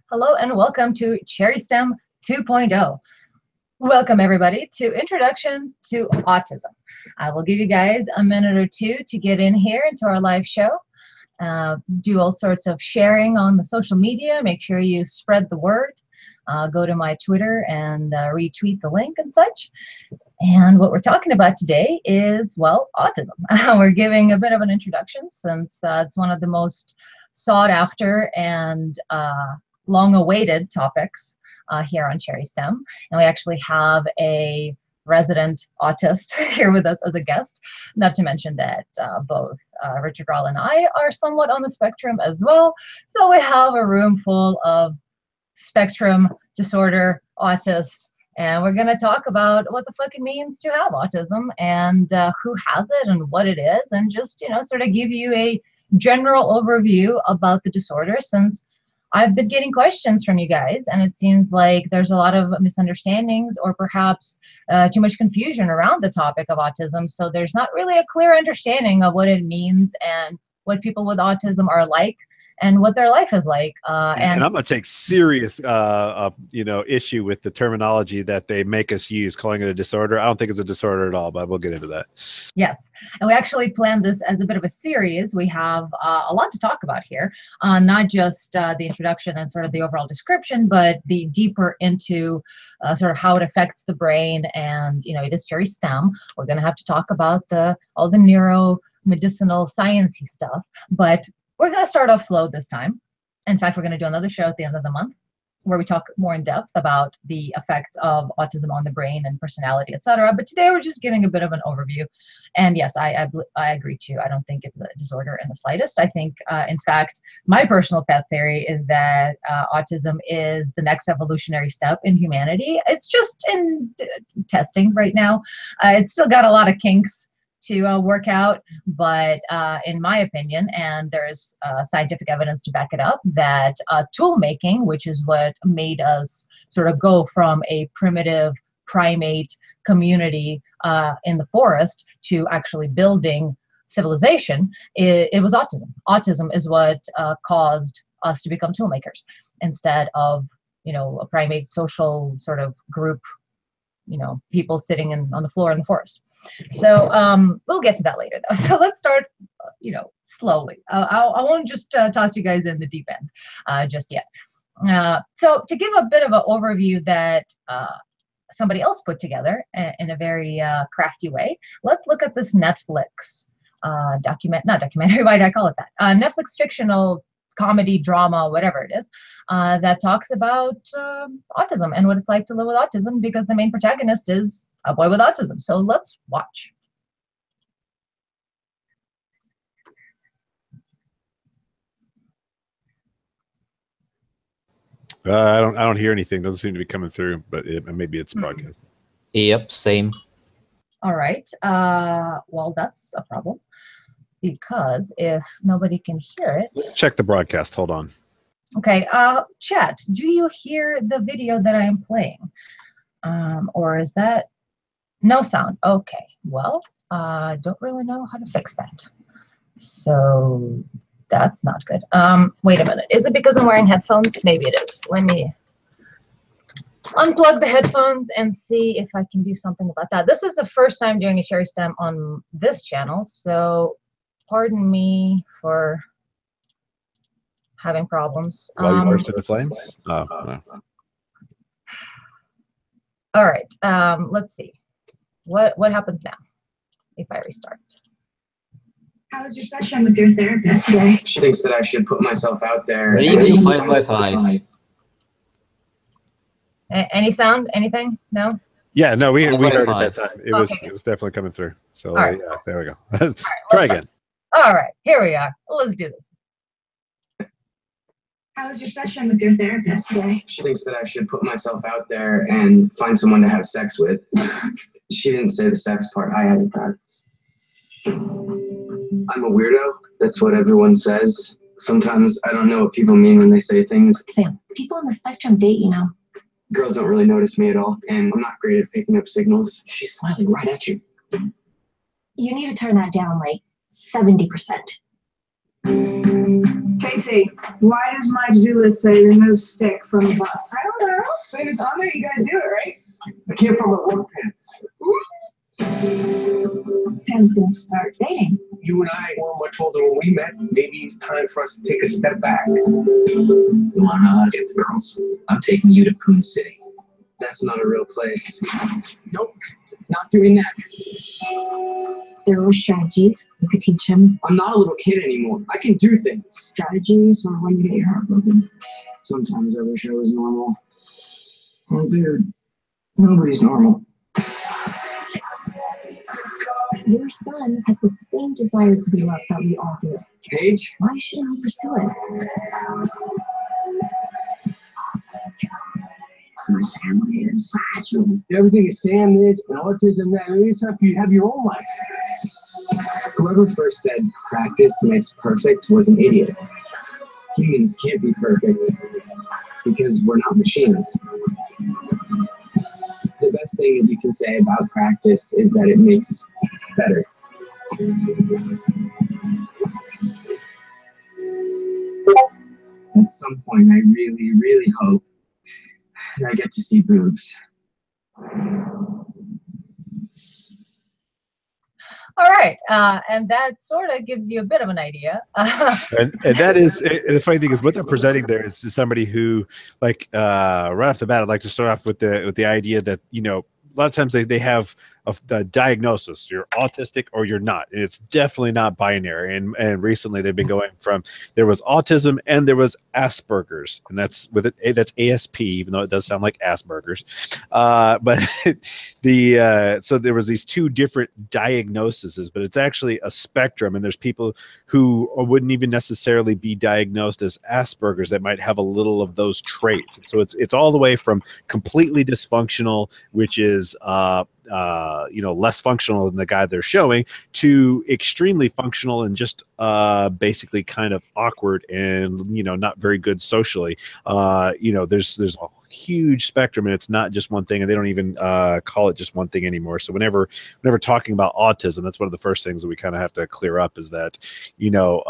Hello and welcome to CherrySTEM 2.0. Welcome everybody to Introduction to Autism. I will give you guys a minute or two to get in here into our live show. Do all sorts of sharing on the social media. Make sure you spread the word. Go to my Twitter and retweet the link and such. And what we're talking about today is, well, autism. We're giving a bit of an introduction since it's one of the most sought after and long-awaited topics here on CherrySTEM. And we actually have a resident autist here with us as a guest, not to mention that both Richard Rall and I are somewhat on the spectrum as well. So we have a room full of spectrum disorder autists, and we're going to talk about what the fuck it means to have autism and who has it and what it is, and just, you know, sort of give you a general overview about the disorder, since I've been getting questions from you guys, and it seems like there's a lot of misunderstandings or perhaps too much confusion around the topic of autism. So there's not really a clear understanding of what it means and what people with autism are like and what their life is like. And I'm going to take serious, issue with the terminology that they make us use, calling it a disorder. I don't think it's a disorder at all, but we'll get into that. Yes, and we actually planned this as a bit of a series. We have a lot to talk about here, not just the introduction and sort of the overall description, but the deeper into sort of how it affects the brain. And, you know, it is CherrySTEM. We're going to have to talk about all the neuromedicinal sciencey stuff, but we're going to start off slow this time. In fact, we're going to do another show at the end of the month where we talk more in depth about the effects of autism on the brain and personality, etc. But today we're just giving a bit of an overview. And yes, I agree too. I don't think it's a disorder in the slightest. I think, in fact, my personal pet theory is that autism is the next evolutionary step in humanity. It's just in testing right now. It's still got a lot of kinks to work out, but in my opinion, and there's scientific evidence to back it up, that tool making, which is what made us sort of go from a primitive primate community in the forest to actually building civilization, it was autism. Autism is what caused us to become tool makers instead of, you know, a primate social sort of group, you know, people sitting on the floor in the forest. So we'll get to that later though. So let's start, you know, slowly. I won't just toss you guys in the deep end just yet. So to give a bit of an overview that somebody else put together in a very crafty way, let's look at this Netflix not documentary, why do I call it that? Netflix fictional comedy, drama, whatever it is, that talks about autism and what it's like to live with autism, because the main protagonist is a boy with autism. So let's watch. I don't hear anything. Doesn't seem to be coming through, but maybe it's broadcast. Yep, same. All right. Well, that's a problem, because if nobody can hear it, let's check the broadcast. Hold on. Okay, chat, do you hear the video that I am playing? Or is that no sound? Okay, well, I don't really know how to fix that. So that's not good. Wait a minute. Is it because I'm wearing headphones? Maybe it is. Let me unplug the headphones and see if I can do something about that. This is the first time doing a CherrySTEM on this channel, so pardon me for having problems. While you burst into flames? Oh, no. All right, let's see. What happens now if I restart? How was your session with your therapist today? She thinks that I should put myself out there. Maybe 5 by 5. Any sound? Anything? No? Yeah, no, we heard it at that time. It was definitely coming through. So right. Yeah, there we go. Right, Try again. All right, here we are. Let's do this. How was your session with your therapist today? She thinks that I should put myself out there and find someone to have sex with. She didn't say the sex part. I added that. I'm a weirdo. That's what everyone says. Sometimes I don't know what people mean when they say things. Sam, people on the spectrum date, you know. Girls don't really notice me at all, and I'm not great at picking up signals. She's smiling right at you. You need to turn that down like 70%. Casey, why does my to-do list say remove stick from the box? I don't know. When it's on there, you gotta do it, right? I came from a work pants. Sam's gonna start dating. You and I were much older when we met. Maybe it's time for us to take a step back. You wanna know how to get the girls? I'm taking you to Poon City. That's not a real place. Nope, not doing that. There are strategies you could teach him. I'm not a little kid anymore. I can do things. Strategies or when you get your heart broken. Sometimes I wish I was normal. Oh, dude, nobody's normal. Your son has the same desire to be loved that we all do. Paige? Why shouldn't he pursue it? My family is fragile. Everything is Sam this and autism that. And it's time for you to have your own life. Whoever first said practice makes perfect was an idiot. Humans can't be perfect because we're not machines. The best thing that you can say about practice is that it makes better. At some point, I really, really hope that I get to see boobs. All right, and that sort of gives you a bit of an idea. And that is the funny thing is what they're presenting there is somebody who, like, right off the bat, I'd like to start off with the idea that, you know, a lot of times they have a diagnosis: you're autistic or you're not, and it's definitely not binary. And recently they've been going from, there was autism and there was Asperger's, and that's with it, that's ASP, even though it does sound like Asperger's. But so there was these two different diagnoses, but it's actually a spectrum, and there's people who wouldn't even necessarily be diagnosed as Asperger's that might have a little of those traits. And so it's all the way from completely dysfunctional, which is you know, less functional than the guy they're showing, to extremely functional and just basically kind of awkward and, you know, not very good socially. You know, there's a huge spectrum, and it's not just one thing, and they don't even call it just one thing anymore. So whenever talking about autism, that's one of the first things that we kind of have to clear up, is that, you know,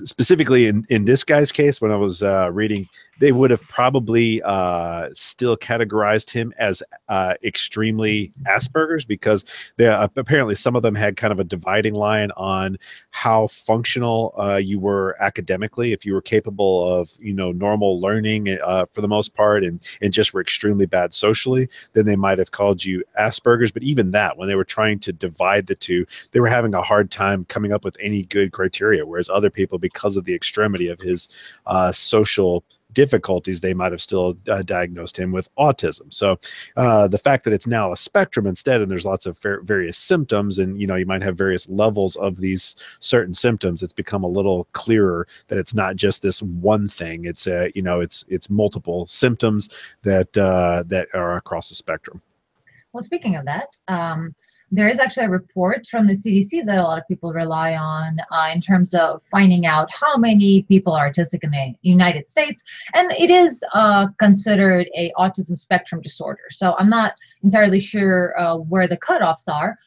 specifically in this guy's case, when I was reading, they would have probably still categorized him as extremely Asperger's, because they apparently some of them had kind of a dividing line on how functional you were academically. If you were capable of, you know, normal learning for the most part, and just were extremely bad socially, then they might have called you Asperger's. But even that, when they were trying to divide the two, they were having a hard time coming up with any good criteria, whereas other people, because of the extremity of his social difficulties, they might have still diagnosed him with autism. So the fact that it's now a spectrum instead, and there's lots of various symptoms, and, you know, you might have various levels of these certain symptoms, it's become a little clearer that it's not just this one thing. It's you know, it's multiple symptoms that that are across the spectrum. Well, speaking of that, there is actually a report from the CDC that a lot of people rely on in terms of finding out how many people are autistic in the United States. And it is considered a autism spectrum disorder. So I'm not entirely sure where the cutoffs are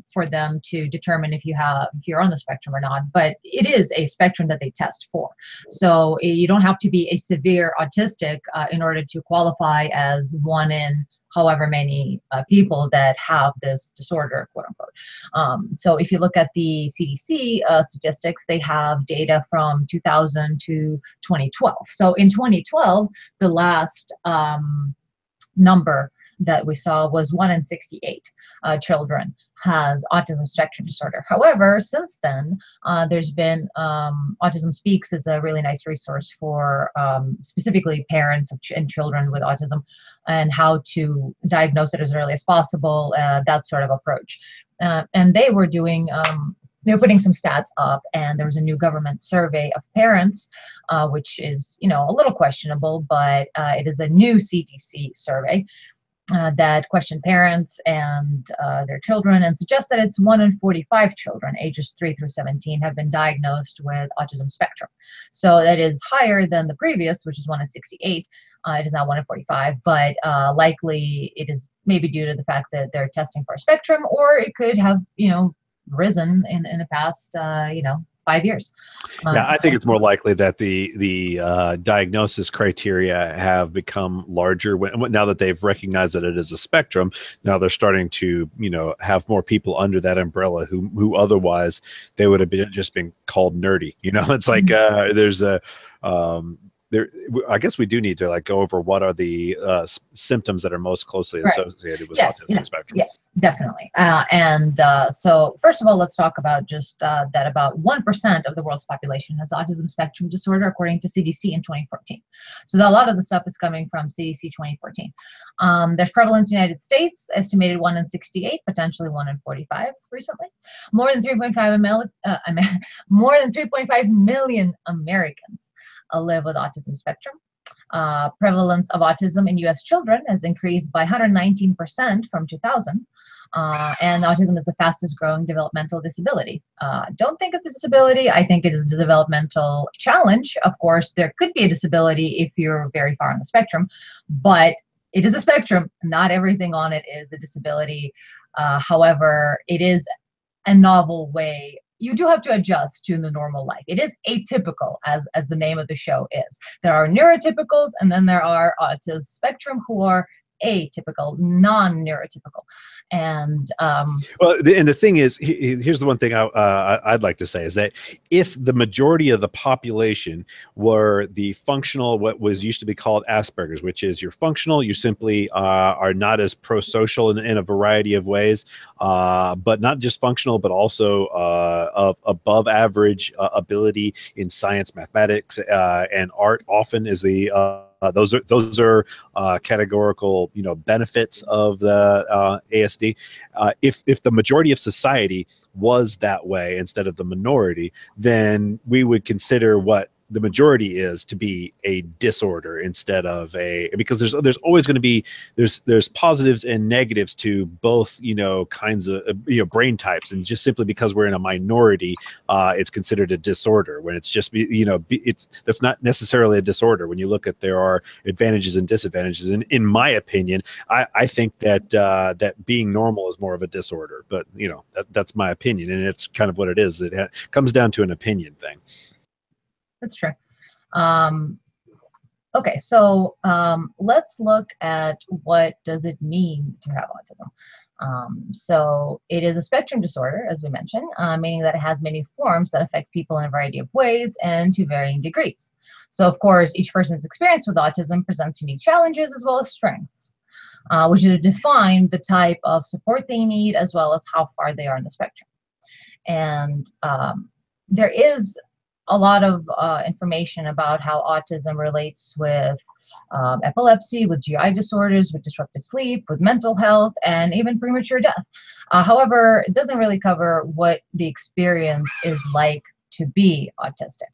for them to determine if you're on the spectrum or not, but it is a spectrum that they test for. So you don't have to be a severe autistic in order to qualify as one in however many people that have this disorder, quote unquote. So if you look at the CDC statistics, they have data from 2000 to 2012. So in 2012, the last number that we saw was 1 in 68 children has autism spectrum disorder. However, since then, there's been Autism Speaks is a really nice resource for specifically parents and children with autism, and how to diagnose it as early as possible, that sort of approach. And they were doing, they were putting some stats up, and there was a new government survey of parents, which is, you know, a little questionable, but it is a new CDC survey that questioned parents and their children, and suggest that it's 1 in 45 children ages 3 through 17 have been diagnosed with autism spectrum. So that is higher than the previous, which is 1 in 68. It is now 1 in 45, but likely it is maybe due to the fact that they're testing for a spectrum, or it could have, you know, risen in the past, you know, 5 years. Yeah, I think it's more likely that the diagnosis criteria have become larger now that they've recognized that it is a spectrum. Now they're starting to, have more people under that umbrella who otherwise they would have just been called nerdy. It's like there's a I guess we do need to go over what are the symptoms that are most closely associated with autism spectrum. Yes, definitely. So first of all, let's talk about just that about 1% of the world's population has autism spectrum disorder, according to CDC in 2014. So a lot of the stuff is coming from CDC 2014. There's prevalence in the United States, estimated 1 in 68, potentially 1 in 45 recently. More than 3.5 million Americans live with autism spectrum. Prevalence of autism in U.S. children has increased by 119% from 2000. And autism is the fastest growing developmental disability. Don't think it's a disability. I think it is a developmental challenge. Of course, there could be a disability if you're very far on the spectrum, but it is a spectrum. Not everything on it is a disability. However, it is a novel way. You do have to adjust to the normal life. It is atypical, as the name of the show is. There are neurotypicals, and then there are autism spectrum who are atypical, non-neurotypical. And and the thing is, here's the one thing I'd like to say is that if the majority of the population were the functional, what was used to be called Asperger's, which is you're functional, you simply are not as pro-social in a variety of ways, but not just functional, but also of above average ability in science, mathematics, and art often is the those are categorical, benefits of the ASD. If the majority of society was that way instead of the minority, then we would consider what the majority is to be a disorder instead of because there's always going to be there's positives and negatives to both kinds of brain types, and just simply because we're in a minority it's considered a disorder when it's just that's not necessarily a disorder. When you look at, there are advantages and disadvantages, and in my opinion I think that that being normal is more of a disorder, but that's my opinion, and it's kind of what it is. It comes down to an opinion thing. That's true. Okay, so let's look at what does it mean to have autism. So it is a spectrum disorder, as we mentioned, meaning that it has many forms that affect people in a variety of ways and to varying degrees. So of course, each person's experience with autism presents unique challenges as well as strengths, which is to define the type of support they need as well as how far they are on the spectrum. And there is a lot of information about how autism relates with epilepsy, with GI disorders, with disrupted sleep, with mental health, and even premature death. However, it doesn't really cover what the experience is like to be autistic.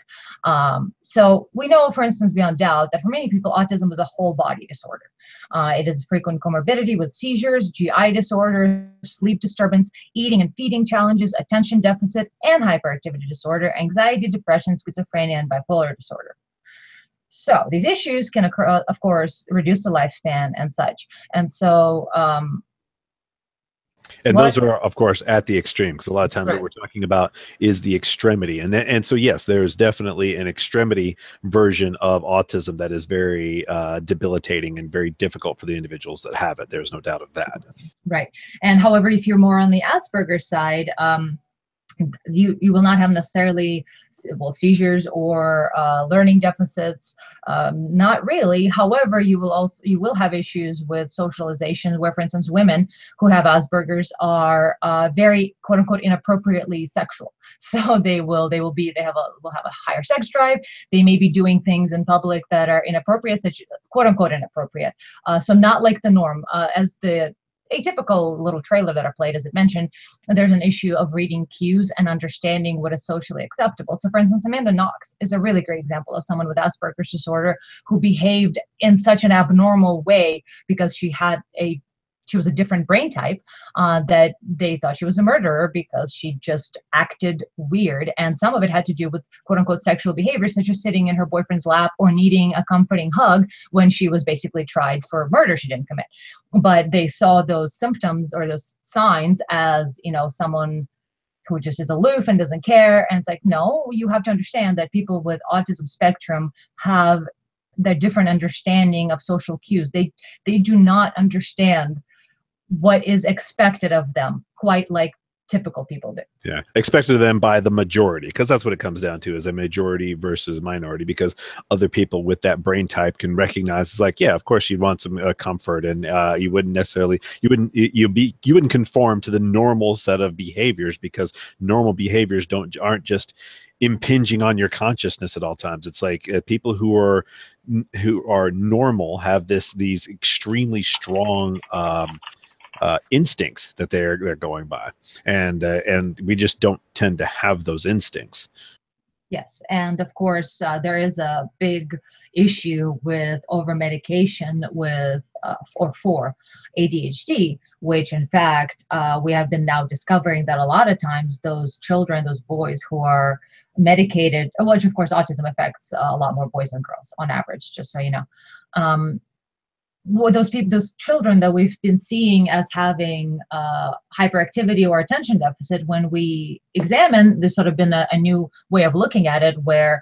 So we know, for instance, beyond doubt, that for many people, autism is a whole body disorder. It is frequent comorbidity with seizures, GI disorders, sleep disturbance, eating and feeding challenges, attention deficit and hyperactivity disorder, anxiety, depression, schizophrenia, and bipolar disorder. So these issues can occur, of course, reduce the lifespan and such. And so and those are, of course, at the extreme, because a lot of times what we're talking about is the extremity. And so, yes, there's definitely an extremity version of autism that is very debilitating and very difficult for the individuals that have it. There's no doubt of that. Right. And however, if you're more on the Asperger's side, you will not have necessarily seizures or learning deficits, not really. However, you will have issues with socialization, where, for instance, women who have Asperger's are very quote unquote inappropriately sexual. So they will have a higher sex drive. They may be doing things in public that are inappropriate, such quote unquote inappropriate. So not like the norm. As the atypical little trailer that I played, as it mentioned, there's an issue of reading cues and understanding what is socially acceptable. So for instance, Amanda Knox is a really great example of someone with Asperger's disorder who behaved in such an abnormal way because she was a different brain type, that they thought she was a murderer because she just acted weird. And some of it had to do with quote unquote sexual behavior, such as sitting in her boyfriend's lap or needing a comforting hug when she was basically tried for murder she didn't commit. But they saw those symptoms or those signs as, someone who just is aloof and doesn't care. And it's like, no, you have to understand that people with autism spectrum have their different understanding of social cues. They do not understand what is expected of them quite like typical people do. Yeah, expected of them by the majority, because that's what it comes down to, is a majority versus minority, because other people with that brain type can recognize, it's like, yeah, of course you'd want some comfort, and you wouldn't necessarily, you wouldn't conform to the normal set of behaviors, because normal behaviors aren't just impinging on your consciousness at all times. It's like people who are normal have these extremely strong instincts that they're going by, and we just don't tend to have those instincts. Yes, and of course there is a big issue with over medication with for ADHD, which in fact we have been now discovering that a lot of times those children, those boys who are medicated, which of course autism affects a lot more boys than girls on average, just so you know. Those children that we've been seeing as having hyperactivity or attention deficit, when we examine, there's sort of been a new way of looking at it, where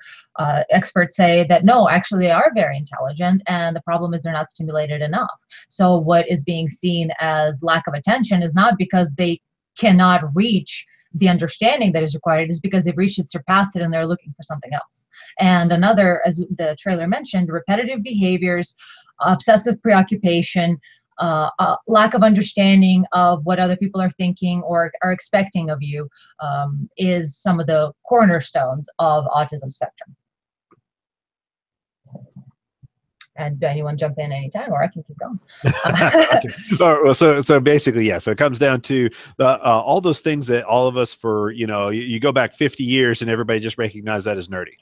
experts say that no, actually they are very intelligent, and the problem is they're not stimulated enough. So what is being seen as lack of attention is not because they cannot reach the understanding that is required, is because they've reached it, surpassed it, and they're looking for something else. And another, as the trailer mentioned, repetitive behaviors, obsessive preoccupation, lack of understanding of what other people are thinking or are expecting of you, is some of the cornerstones of autism spectrum. And anyone jump in anytime, or I can keep going. Well, so basically, yeah. So it comes down to all those things that all of us, for you go back 50 years and everybody just recognized that as nerdy,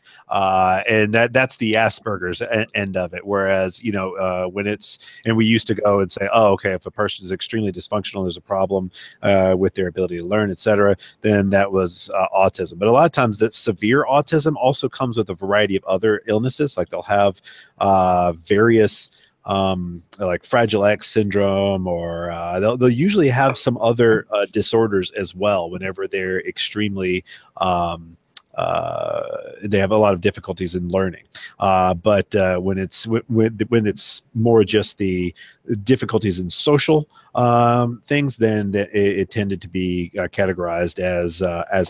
and that's the Asperger's end of it. Whereas when and we used to go and say, oh, okay, if a person is extremely dysfunctional, there's a problem with their ability to learn, etc., then that was autism. But a lot of times that severe autism also comes with a variety of other illnesses, like they'll have various like Fragile X syndrome, or they'll usually have some other disorders as well whenever they're extremely they have a lot of difficulties in learning, but when it's more just the difficulties in social things, then it tended to be categorized as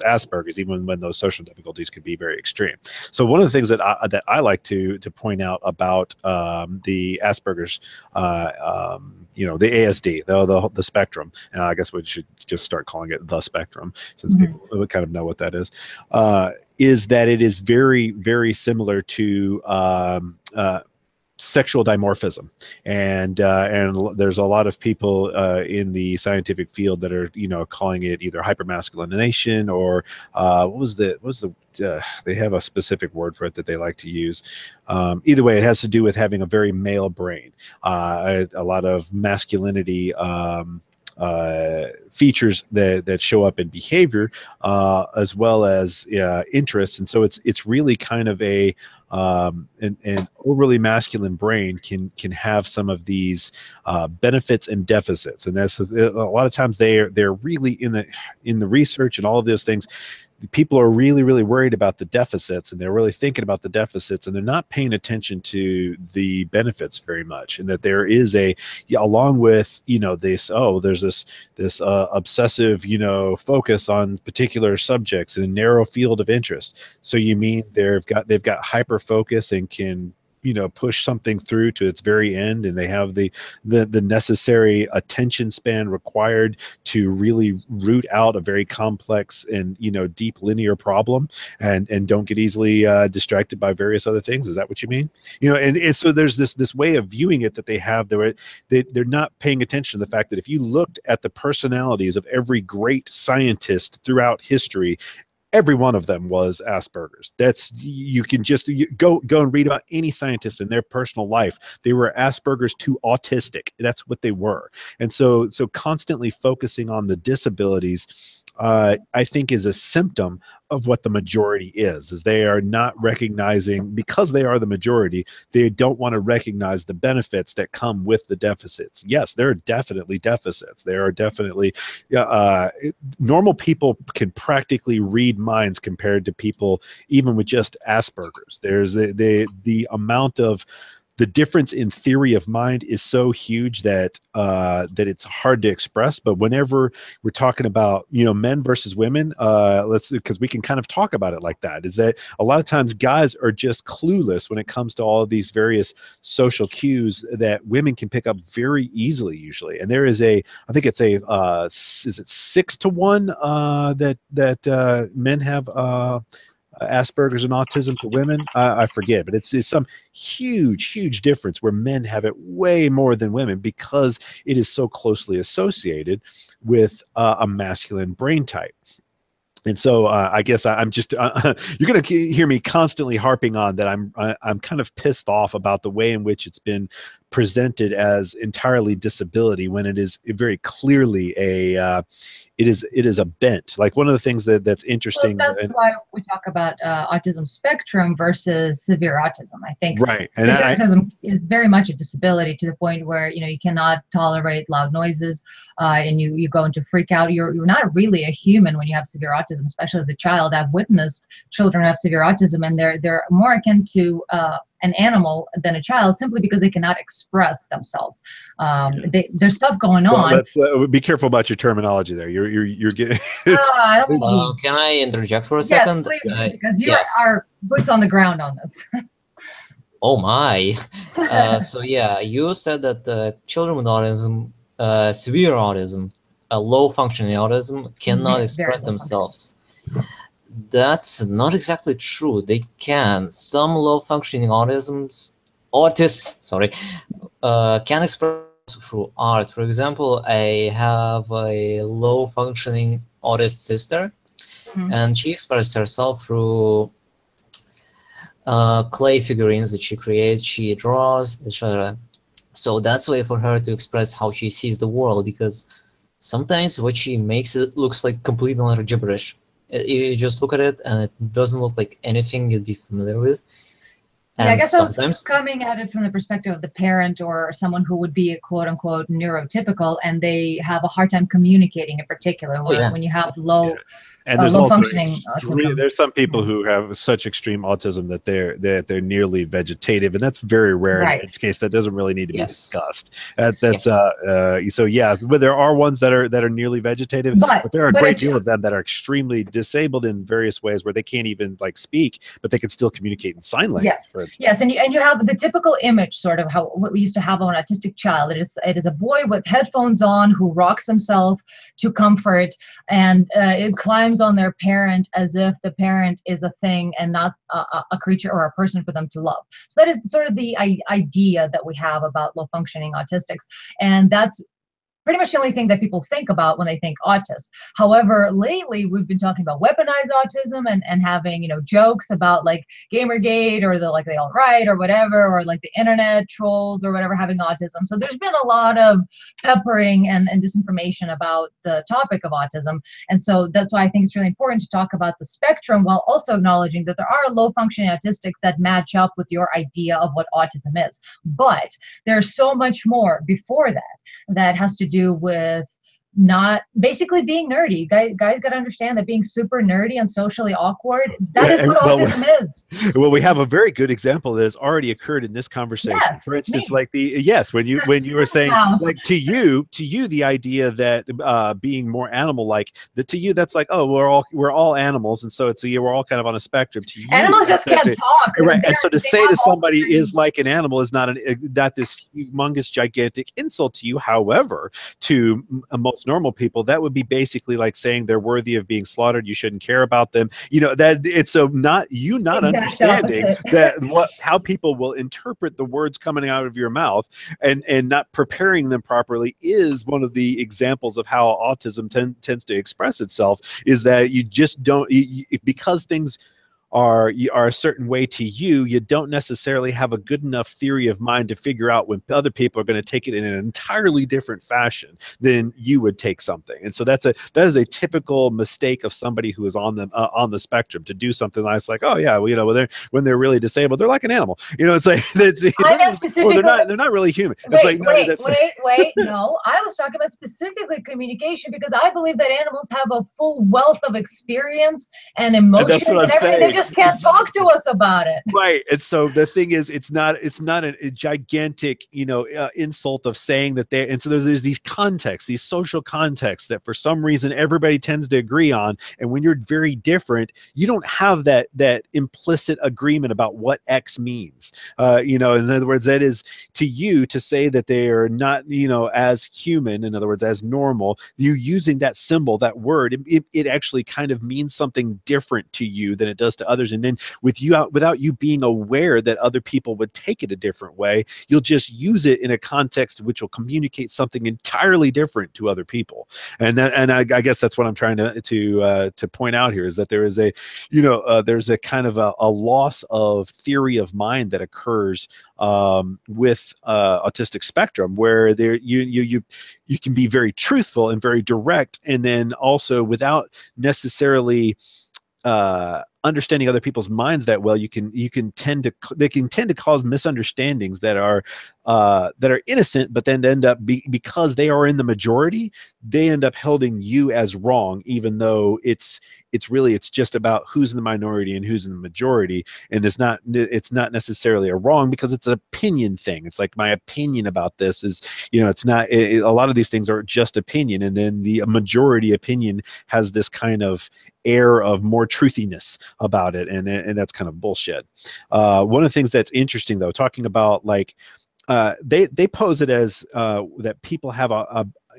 Asperger's, even when those social difficulties could be very extreme. So one of the things that I like to point out about the Asperger's, the ASD, the spectrum, and I guess we should just start calling it the spectrum, since people kind of know what that is that it is very, very similar to sexual dimorphism, and there's a lot of people in the scientific field that are calling it either hypermasculinization, or they have a specific word for it that they like to use. Either way, it has to do with having a very male brain, a lot of masculinity features that show up in behavior, as well as interests. And so it's really kind of an overly masculine brain can have some of these benefits and deficits. And that's a lot of times they're really in the research and all of those things. People are really, really worried about the deficits, and they're really thinking about the deficits, and they're not paying attention to the benefits very much. And that there is along with there's this obsessive focus on particular subjects in a narrow field of interest. So you mean they've got hyper focus and can push something through to its very end, and they have the necessary attention span required to really root out a very complex and deep linear problem, and don't get easily distracted by various other things. Is that what you mean? And so there's this way of viewing it that they have. They're not paying attention to the fact that if you looked at the personalities of every great scientist throughout history, every one of them was Asperger's. You can just go and read about any scientist in their personal life. They were Asperger's to autistic. That's what they were. And so constantly focusing on the disabilities I think is a symptom of what the majority is they are not recognizing, because they are the majority, they don't want to recognize the benefits that come with the deficits. Yes, there are definitely deficits. There are definitely normal people can practically read minds compared to people even with just Asperger's. There's the amount of the difference in theory of mind is so huge that that it's hard to express. But whenever we're talking about, you know, men versus women, because we can kind of talk about it like that, is that a lot of times guys are just clueless when it comes to all of these various social cues that women can pick up very easily usually. And there is I think it's is it 6-to-1 that men have Asperger's and autism to women. I forget, but it's some huge difference where men have it way more than women because it is so closely associated with a masculine brain type. And so I guess I'm just you're going to hear me constantly harping on that. I'm kind of pissed off about the way in which it's been presented as entirely disability when it is very clearly it is a bent. Like one of the things that's interesting. Well, that's why we talk about autism spectrum versus severe autism. I think right. Severe autism is very much a disability to the point where, you know, you cannot tolerate loud noises, and you go into freak out. You're not really a human when you have severe autism, especially as a child. I've witnessed children have severe autism, and they're more akin to an animal than a child, simply because they cannot express themselves. There's stuff going on. Let's be careful about your terminology there. You're getting. I don't can I interject for a second? Yes, please, because you are boots on the ground on this. Oh my! So yeah, you said that children with autism, severe autism, low functioning autism, cannot express themselves. That's not exactly true. They can. Some low-functioning autists, can express through art. For example, I have a low-functioning autist sister, and she expresses herself through clay figurines that she creates, she draws, etc. So that's a way for her to express how she sees the world, because sometimes what she makes, it looks like complete and utter gibberish. You just look at it and it doesn't look like anything you'd be familiar with. And yeah, I guess I was coming at it from the perspective of the parent or someone who would be a quote unquote neurotypical, and they have a hard time communicating in particular. When you have low and there's low also functioning autism. There's some people who have such extreme autism that they're nearly vegetative, and that's very rare. In each case, that doesn't really need to be discussed. So yeah, but there are ones that are nearly vegetative, but there are a great deal of them that are extremely disabled in various ways where they can't even like speak, but they can still communicate in sign language. Yes, for instance. yes, and you have the typical image, sort of what we used to have of an autistic child. It is a boy with headphones on who rocks himself to comfort, and it climbs on their parent as if the parent is a thing and not a creature or a person for them to love. So that is sort of the idea that we have about low functioning autistics, and that's pretty much the only thing that people think about when they think autist. However, lately we've been talking about weaponized autism and having, you know, jokes about like Gamergate or the alt-right or whatever, or like the internet trolls or whatever having autism. So there's been a lot of peppering and disinformation about the topic of autism. And so that's why I think it's really important to talk about the spectrum while also acknowledging that there are low functioning autistics that match up with your idea of what autism is. But there's so much more before that has to do with not basically being nerdy. Guys got to understand that being super nerdy and socially awkward, that is what autism is. Well, we have a very good example that has already occurred in this conversation. Yes, for instance, like when you were saying like to you the idea that being more animal like, that to you that's like, oh, we're all animals, and so it's we're all kind of on a spectrum. To you, animals just can't talk, right? And so to say that somebody is like an animal is not this humongous gigantic insult to you. However, to most normal people, that would be basically like saying they're worthy of being slaughtered, you shouldn't care about them, you know, that it's so not understanding that how people will interpret the words coming out of your mouth and not preparing them properly is one of the examples of how autism tends to express itself, is that you just don't because things are a certain way to you, you don't necessarily have a good enough theory of mind to figure out when other people are going to take it in an entirely different fashion than you would take something. And so that is a typical mistake of somebody who is on the spectrum, to do something that's like, oh yeah, well, you know, when they're really disabled, they're like an animal. You know, it's like they're not really human. It's like, wait, no, I was talking about specifically communication, because I believe that animals have a full wealth of experience and emotions and everything. Saying. They just can't talk to us about it. Right. And so the thing is, it's not a gigantic, you know, insult of saying that and so there's these contexts, these social contexts that for some reason everybody tends to agree on. And when you're very different, you don't have that implicit agreement about what X means. You know, in other words, that is to you to say that they are not, you know, as human, in other words, as normal, you're using that symbol, that word, it actually kind of means something different to you than it does to others. And then without you being aware that other people would take it a different way, you'll just use it in a context which will communicate something entirely different to other people. And I guess that's what I'm trying to point out here, is that there is there's a kind of a loss of theory of mind that occurs with autistic spectrum, where you can be very truthful and very direct, and then also without necessarily understanding other people's minds that well, they can tend to cause misunderstandings that are innocent, but then end up because they are in the majority, they end up holding you as wrong, even though it's just about who's in the minority and who's in the majority. And it's not necessarily a wrong, because it's an opinion thing. It's like, my opinion about this is, you know, it's not, a lot of these things are just opinion. And then the majority opinion has this kind of air of more truthiness about it. And that's kind of bullshit. One of the things that's interesting though, talking about like, they pose it as that people have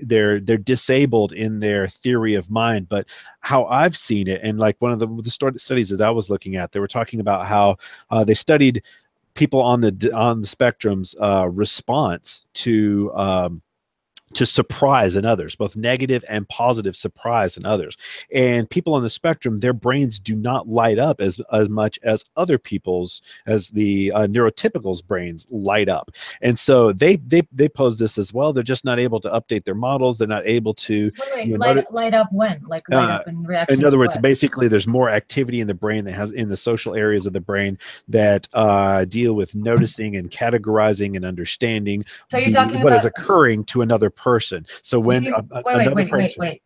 they're disabled in their theory of mind. But how I've seen it, and like one of the studies that I was looking at, they were talking about how they studied people on the spectrum's response to surprise in others, both negative and positive surprise in others. And people on the spectrum, their brains do not light up as much as other people's, as the neurotypicals' brains light up. And so they pose this as well. They're just not able to update their models. They're not able to light up when? Like light up in reaction. In other words, basically there's more activity in the brain that has in the social areas of the brain that deal with noticing and categorizing and understanding what is occurring to another person. So when wait.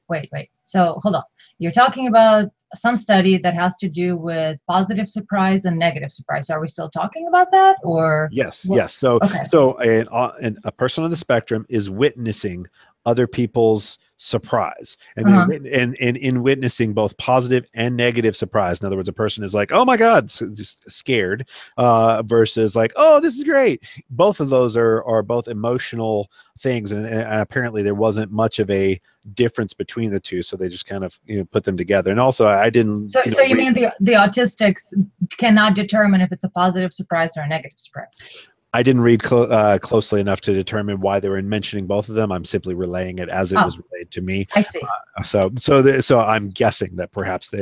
So hold on. You're talking about some study that has to do with positive surprise and negative surprise. So are we still talking about that, or? Yes. So a person on the spectrum is witnessing other people's surprise, and then in witnessing both positive and negative surprise. In other words, a person is like, oh my god, so just scared, versus like, oh, this is great. Both of those are both emotional things, and apparently there wasn't much of a difference between the two, so they just kind of put them together. And also I didn't so you mean the autistics cannot determine if it's a positive surprise or a negative surprise? I didn't read closely enough to determine why they were mentioning both of them. I'm simply relaying it as it was relayed to me. I see. So I'm guessing that perhaps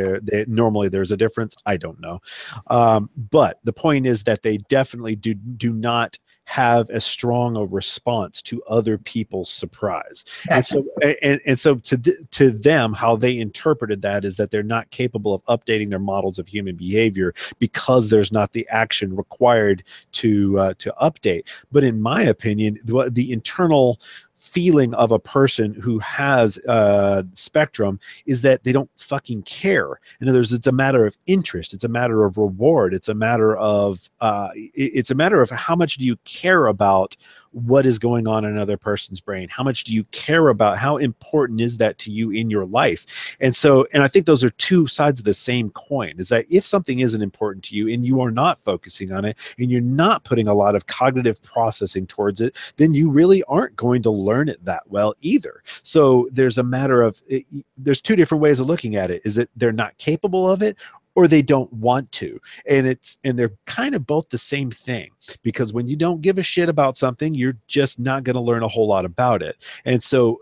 normally there's a difference. I don't know. But the point is that they definitely do not have as strong a response to other people's surprise. Gotcha. And so to them, how they interpreted that is that they're not capable of updating their models of human behavior because there's not the action required to update. But in my opinion, the internal feeling of a person who has spectrum is that they don't fucking care. In other words, it's a matter of interest. It's a matter of reward. It's a matter of how much do you care about what is going on in another person's brain? How much do you care about? How important is that to you in your life? And I think those are two sides of the same coin, is that if something isn't important to you and you are not focusing on it and you're not putting a lot of cognitive processing towards it, then you really aren't going to learn it that well either. So there's a matter of, there's two different ways of looking at it. Is it they're not capable of it, or they don't want to? And they're kind of both the same thing, because when you don't give a shit about something, you're just not going to learn a whole lot about it. And so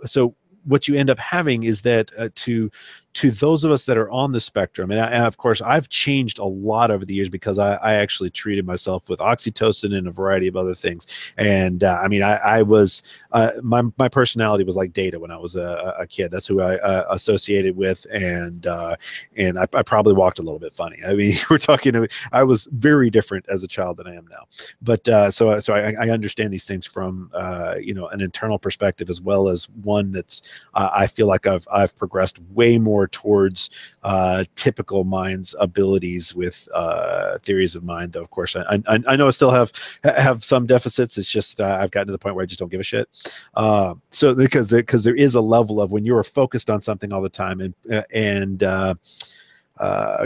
what you end up having is that to those of us that are on the spectrum, and of course, I've changed a lot over the years because I actually treated myself with oxytocin and a variety of other things. And I mean, I was my personality was like Data when I was a kid. That's who I associated with, and I probably walked a little bit funny. I mean, we're talking. I was very different as a child than I am now. But so I understand these things from an internal perspective, as well as one that's I feel like I've progressed way more towards typical mind's abilities with theories of mind. Though of course I know I still have some deficits. It's just I've gotten to the point where I just don't give a shit. So because there is a level of when you're focused on something all the time and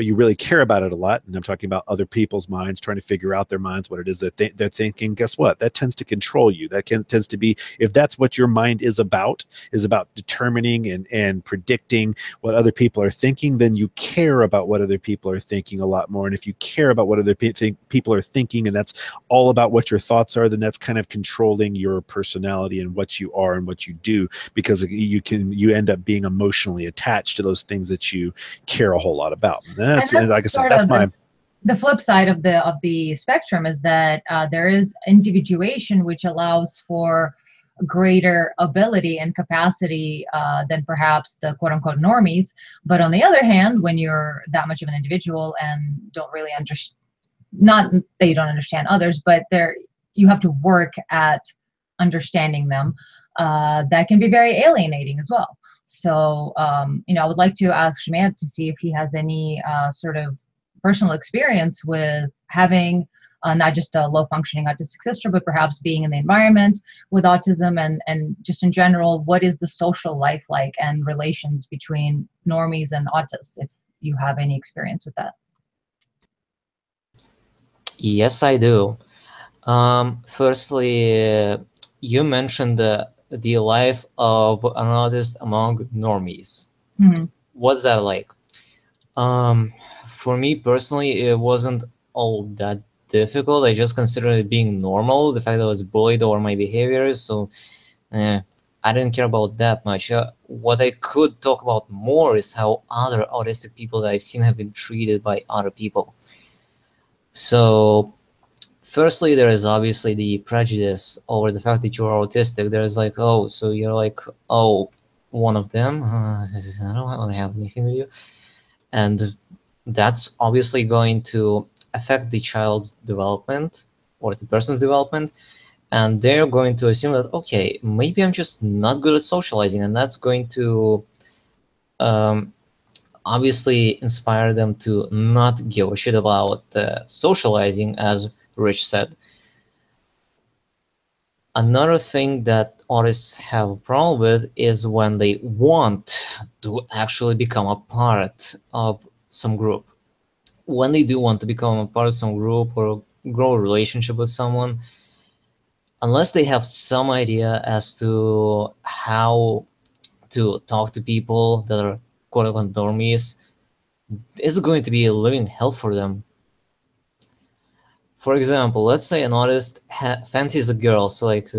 you really care about it a lot, and I'm talking about other people's minds, trying to figure out their minds, what it is that they're thinking. Guess what? That tends to control you. That tends to be, if that's what your mind is about determining and predicting what other people are thinking, then you care about what other people are thinking a lot more. And if you care about what other people are thinking, and that's all about what your thoughts are, then that's kind of controlling your personality and what you are and what you do, because you end up being emotionally attached to those things that you care a whole lot about. That's like I said, that's the flip side of the spectrum is that there is individuation, which allows for greater ability and capacity than perhaps the quote unquote normies. But on the other hand, when you're that much of an individual and don't really understand, not that you don't understand others, but you have to work at understanding them, that can be very alienating as well. So, I would like to ask Shmad to see if he has any sort of personal experience with having not just a low-functioning autistic sister, but perhaps being in the environment with autism, and just in general, what is the social life like and relations between normies and autists, if you have any experience with that. Yes, I do. Firstly, you mentioned the life of an autist among normies. Mm-hmm. What's that like? For me personally, it wasn't all that difficult. I just considered it being normal, the fact that I was bullied over my behaviors, so I didn't care about that much. What I could talk about more is how other autistic people that I've seen have been treated by other people. So firstly, there is obviously the prejudice over the fact that you're autistic. There's like, oh, so you're like, oh, one of them? I don't want to have anything with you. And that's obviously going to affect the child's development or the person's development. And they're going to assume that, okay, maybe I'm just not good at socializing. And that's going to obviously inspire them to not give a shit about socializing, as Rich said. Another thing that autists have a problem with is when they want to actually become a part of some group. When they do want to become a part of some group or grow a relationship with someone, unless they have some idea as to how to talk to people that are quote-unquote normies, it's going to be a living hell for them. For example, let's say an autist fancies a girl, so like,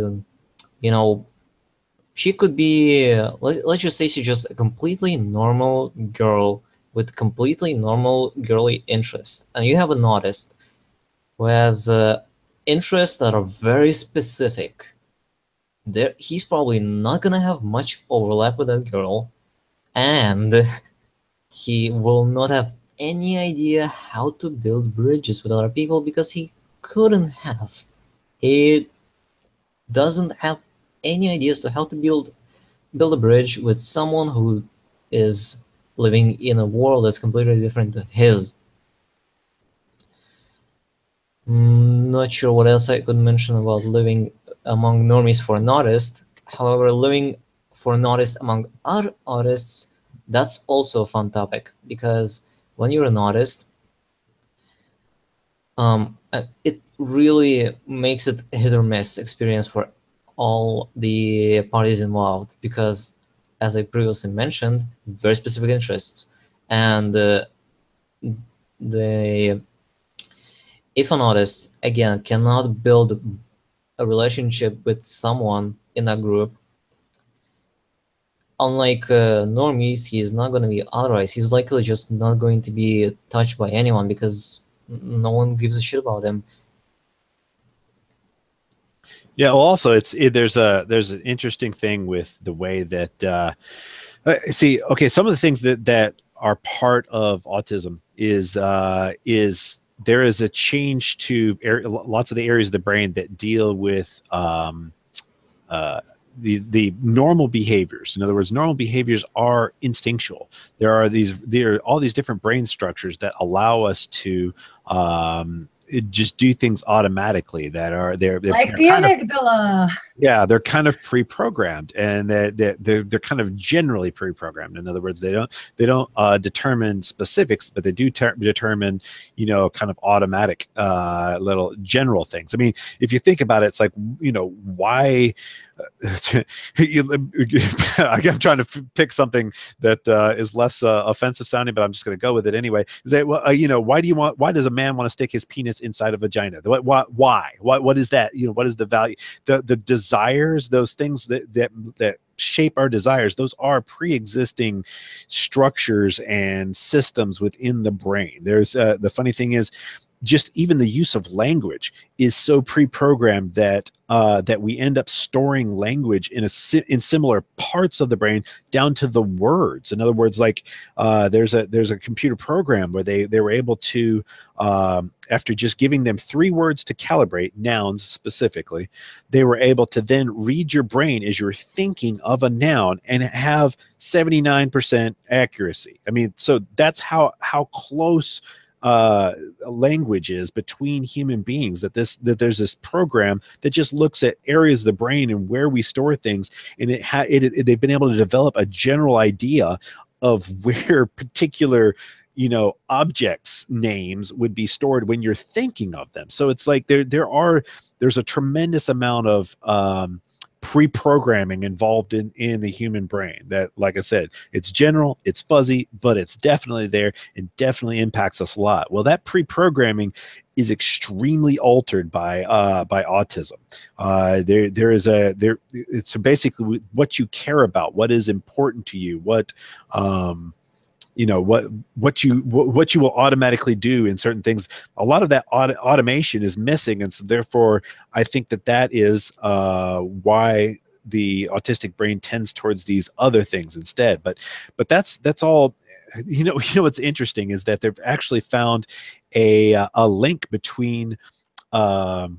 she could be, let's just say she's just a completely normal girl with completely normal girly interests, and you have an autist who has interests that are very specific. He's probably not gonna have much overlap with that girl, and he will not have any idea how to build bridges with other people because he couldn't have. He doesn't have any ideas to how to build a bridge with someone who is living in a world that's completely different to his. Not sure what else I could mention about living among normies for an autist. However, living for an autist among other autists, that's also a fun topic, because when you're an autist, it really makes it a hit or miss experience for all the parties involved, because, as I previously mentioned, very specific interests, and if an autist, again, cannot build a relationship with someone in a group, unlike normies, he is not going to be otherized. He's likely just not going to be touched by anyone because no one gives a shit about him. Yeah. Well, also, there's an interesting thing with the way that see. Okay, some of the things that are part of autism is there is a change to lots of the areas of the brain that deal with the normal behaviors. In other words, normal behaviors are instinctual. There are all these different brain structures that allow us to just do things automatically that are they're Like the amygdala. Yeah, they're kind of pre-programmed, and they're kind of generally pre-programmed. In other words, they don't determine specifics, but they do determine, kind of automatic little general things. I mean, if you think about it, it's like, why. I'm trying to pick something that is less offensive sounding, but I'm just going to go with it anyway. Is that why does a man want to stick his penis inside a vagina? Why? What is that? What is the value? The desires, those things that shape our desires, those are pre-existing structures and systems within the brain. There's the funny thing is, just even the use of language is so pre-programmed that we end up storing language in similar parts of the brain down to the words. In other words, like there's a computer program where they were able to, after just giving them 3 words to calibrate, nouns specifically, they were able to then read your brain as you're thinking of a noun and have 79% accuracy. I mean, so that's how close language is between human beings, that there's this program that just looks at areas of the brain and where we store things, and they've been able to develop a general idea of where particular objects names would be stored when you're thinking of them. So it's like there's a tremendous amount of pre-programming involved in the human brain that, like I said, it's general, it's fuzzy, but it's definitely there and definitely impacts us a lot. Well, that pre-programming is extremely altered by autism. It's basically what you care about, what is important to you, what you will automatically do in certain things. A lot of that automation is missing, and so therefore I think that is why the autistic brain tends towards these other things instead. But that's all. What's interesting is that they've actually found a link between what are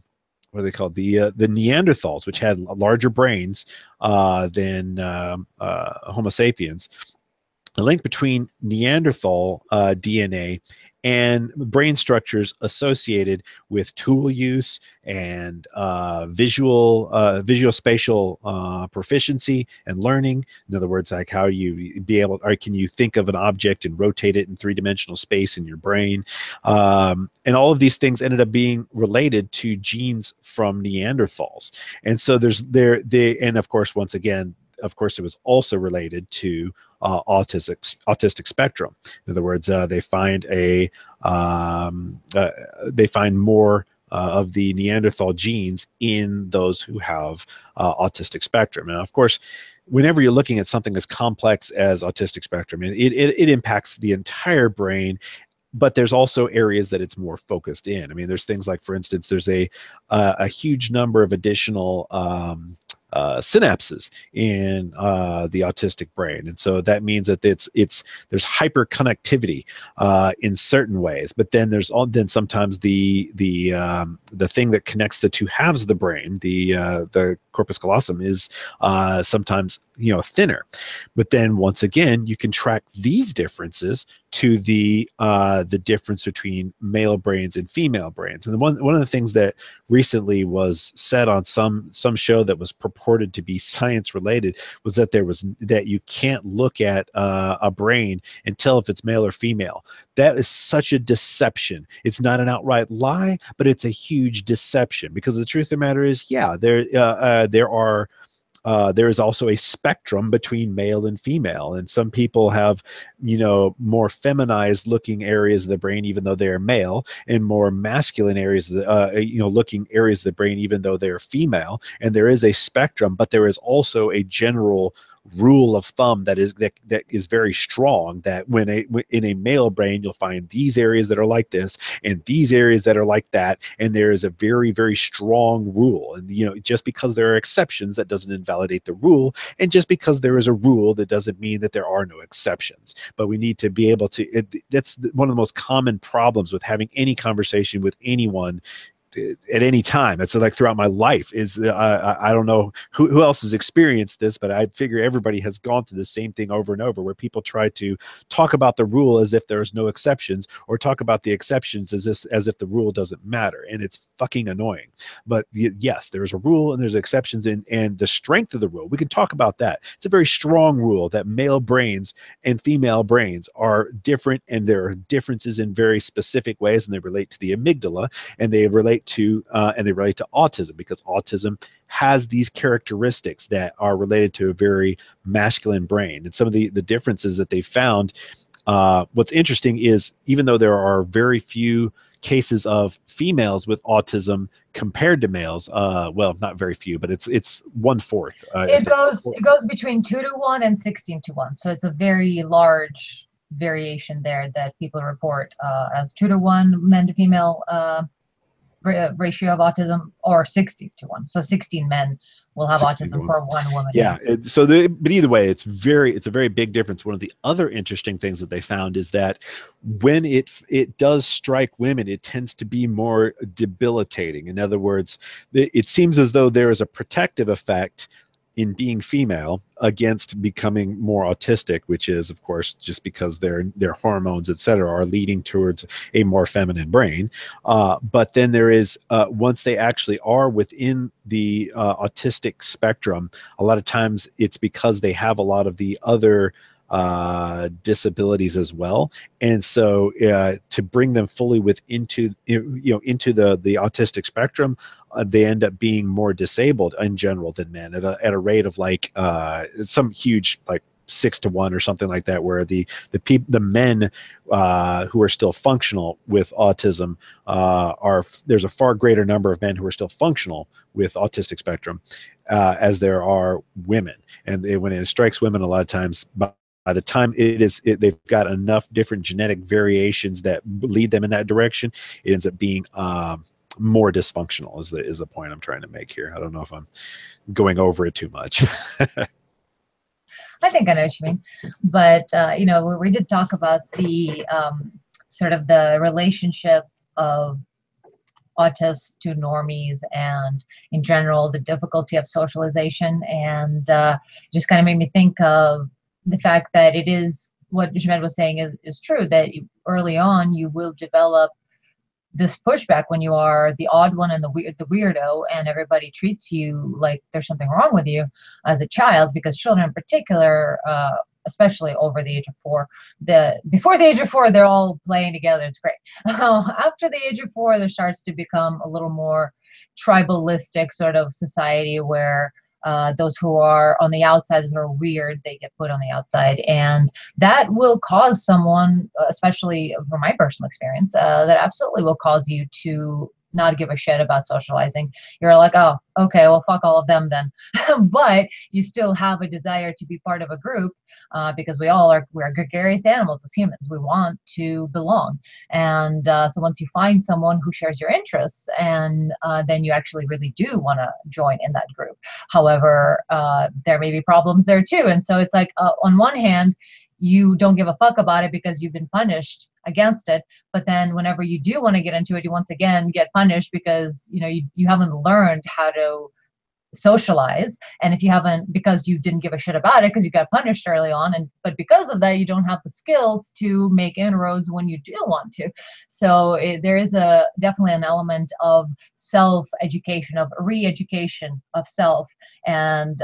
they called, the Neanderthals, which had larger brains than Homo sapiens. A link between Neanderthal DNA and brain structures associated with tool use and visual spatial proficiency and learning. In other words, like how you can you think of an object and rotate it in 3-dimensional space in your brain, and all of these things ended up being related to genes from Neanderthals. And so and of course, once again, it was also related to autistic spectrum. In other words, they find more of the Neanderthal genes in those who have autistic spectrum. And of course, whenever you're looking at something as complex as autistic spectrum, it impacts the entire brain. But there's also areas that it's more focused in. I mean, there's things like, for instance, there's a huge number of additional synapses in the autistic brain, and so that means that there's hyperconnectivity in certain ways. But then then sometimes the thing that connects the two halves of the brain, the corpus callosum, is sometimes thinner. But then once again, you can track these differences to the difference between male brains and female brains. And one of the things that recently was said on some show that was purported to be science related was that you can't look at a brain and tell if it's male or female. That is such a deception. It's not an outright lie, but it's a huge deception, because the truth of the matter is, there is also a spectrum between male and female, and some people have more feminized looking areas of the brain even though they are male, and more masculine areas of the looking areas of the brain even though they are female. And there is a spectrum, but there is also a general rule of thumb that is very strong, that in a male brain you'll find these areas that are like this and these areas that are like that, and there is a very, very strong rule. And just because there are exceptions, that doesn't invalidate the rule, and just because there is a rule, that doesn't mean that there are no exceptions. But we need to be able to, that's one of the most common problems with having any conversation with anyone at any time. It's like throughout my life is I don't know who else has experienced this, but I figure everybody has gone through the same thing over and over, where people try to talk about the rule as if there's no exceptions, or talk about the exceptions as if the rule doesn't matter. And it's fucking annoying. But yes, there's a rule and there's exceptions, and the strength of the rule, we can talk about that. It's a very strong rule that male brains and female brains are different, and there are differences in very specific ways, and they relate to the amygdala, and they relate to autism, because autism has these characteristics that are related to a very masculine brain. And some of the differences that they found, what's interesting is, even though there are very few cases of females with autism compared to males, well, not very few, but it's 1/4. It goes between 2-to-1 and 16-to-1, so it's a very large variation there that people report as 2-to-1 men to female ratio of autism, or 60-to-1. So 16 men will have autism for 1 woman. Yeah. But either way, it's a very big difference. One of the other interesting things that they found is that when it does strike women, it tends to be more debilitating. In other words, it seems as though there is a protective effect in being female against becoming more autistic, which is, of course, just because their hormones, etc., are leading towards a more feminine brain. But then there is, once they actually are within the autistic spectrum, a lot of times it's because they have a lot of the other disabilities as well. And so to bring them fully into the autistic spectrum, they end up being more disabled in general than men at a rate of like some huge, like 6-to-1 or something like that, where the men who are still functional with autism there's a far greater number of men who are still functional with autistic spectrum as there are women. And when it strikes women, a lot of times, by the time they've got enough different genetic variations that lead them in that direction, it ends up being more dysfunctional, is the point I'm trying to make here. I don't know if I'm going over it too much. I think I know what you mean. But, we did talk about the sort of the relationship of autists to normies, and in general, the difficulty of socialization. And just kind of made me think of the fact that it is what Jumed was saying is true, that early on you will develop this pushback when you are the odd one and the weirdo, and everybody treats you like there's something wrong with you as a child, because children in particular, especially over the age of 4, before the age of 4, they're all playing together. It's great. After the age of 4, there starts to become a little more tribalistic sort of society, where those who are on the outside that are weird, they get put on the outside, and that will cause someone, especially from my personal experience, that absolutely will cause you to not give a shit about socializing. You're like, oh, okay, well, fuck all of them then. But you still have a desire to be part of a group, because we're gregarious animals as humans. We want to belong. And so once you find someone who shares your interests, and then you actually really do want to join in that group. However, there may be problems there too. And so it's like, on one hand, you don't give a fuck about it because you've been punished against it. But then whenever you do want to get into it, you once again get punished because, you haven't learned how to socialize. And if you haven't, because you didn't give a shit about it, because you got punished early on, but because of that, you don't have the skills to make inroads when you do want to. So there is definitely an element of self-education, of re-education of self, and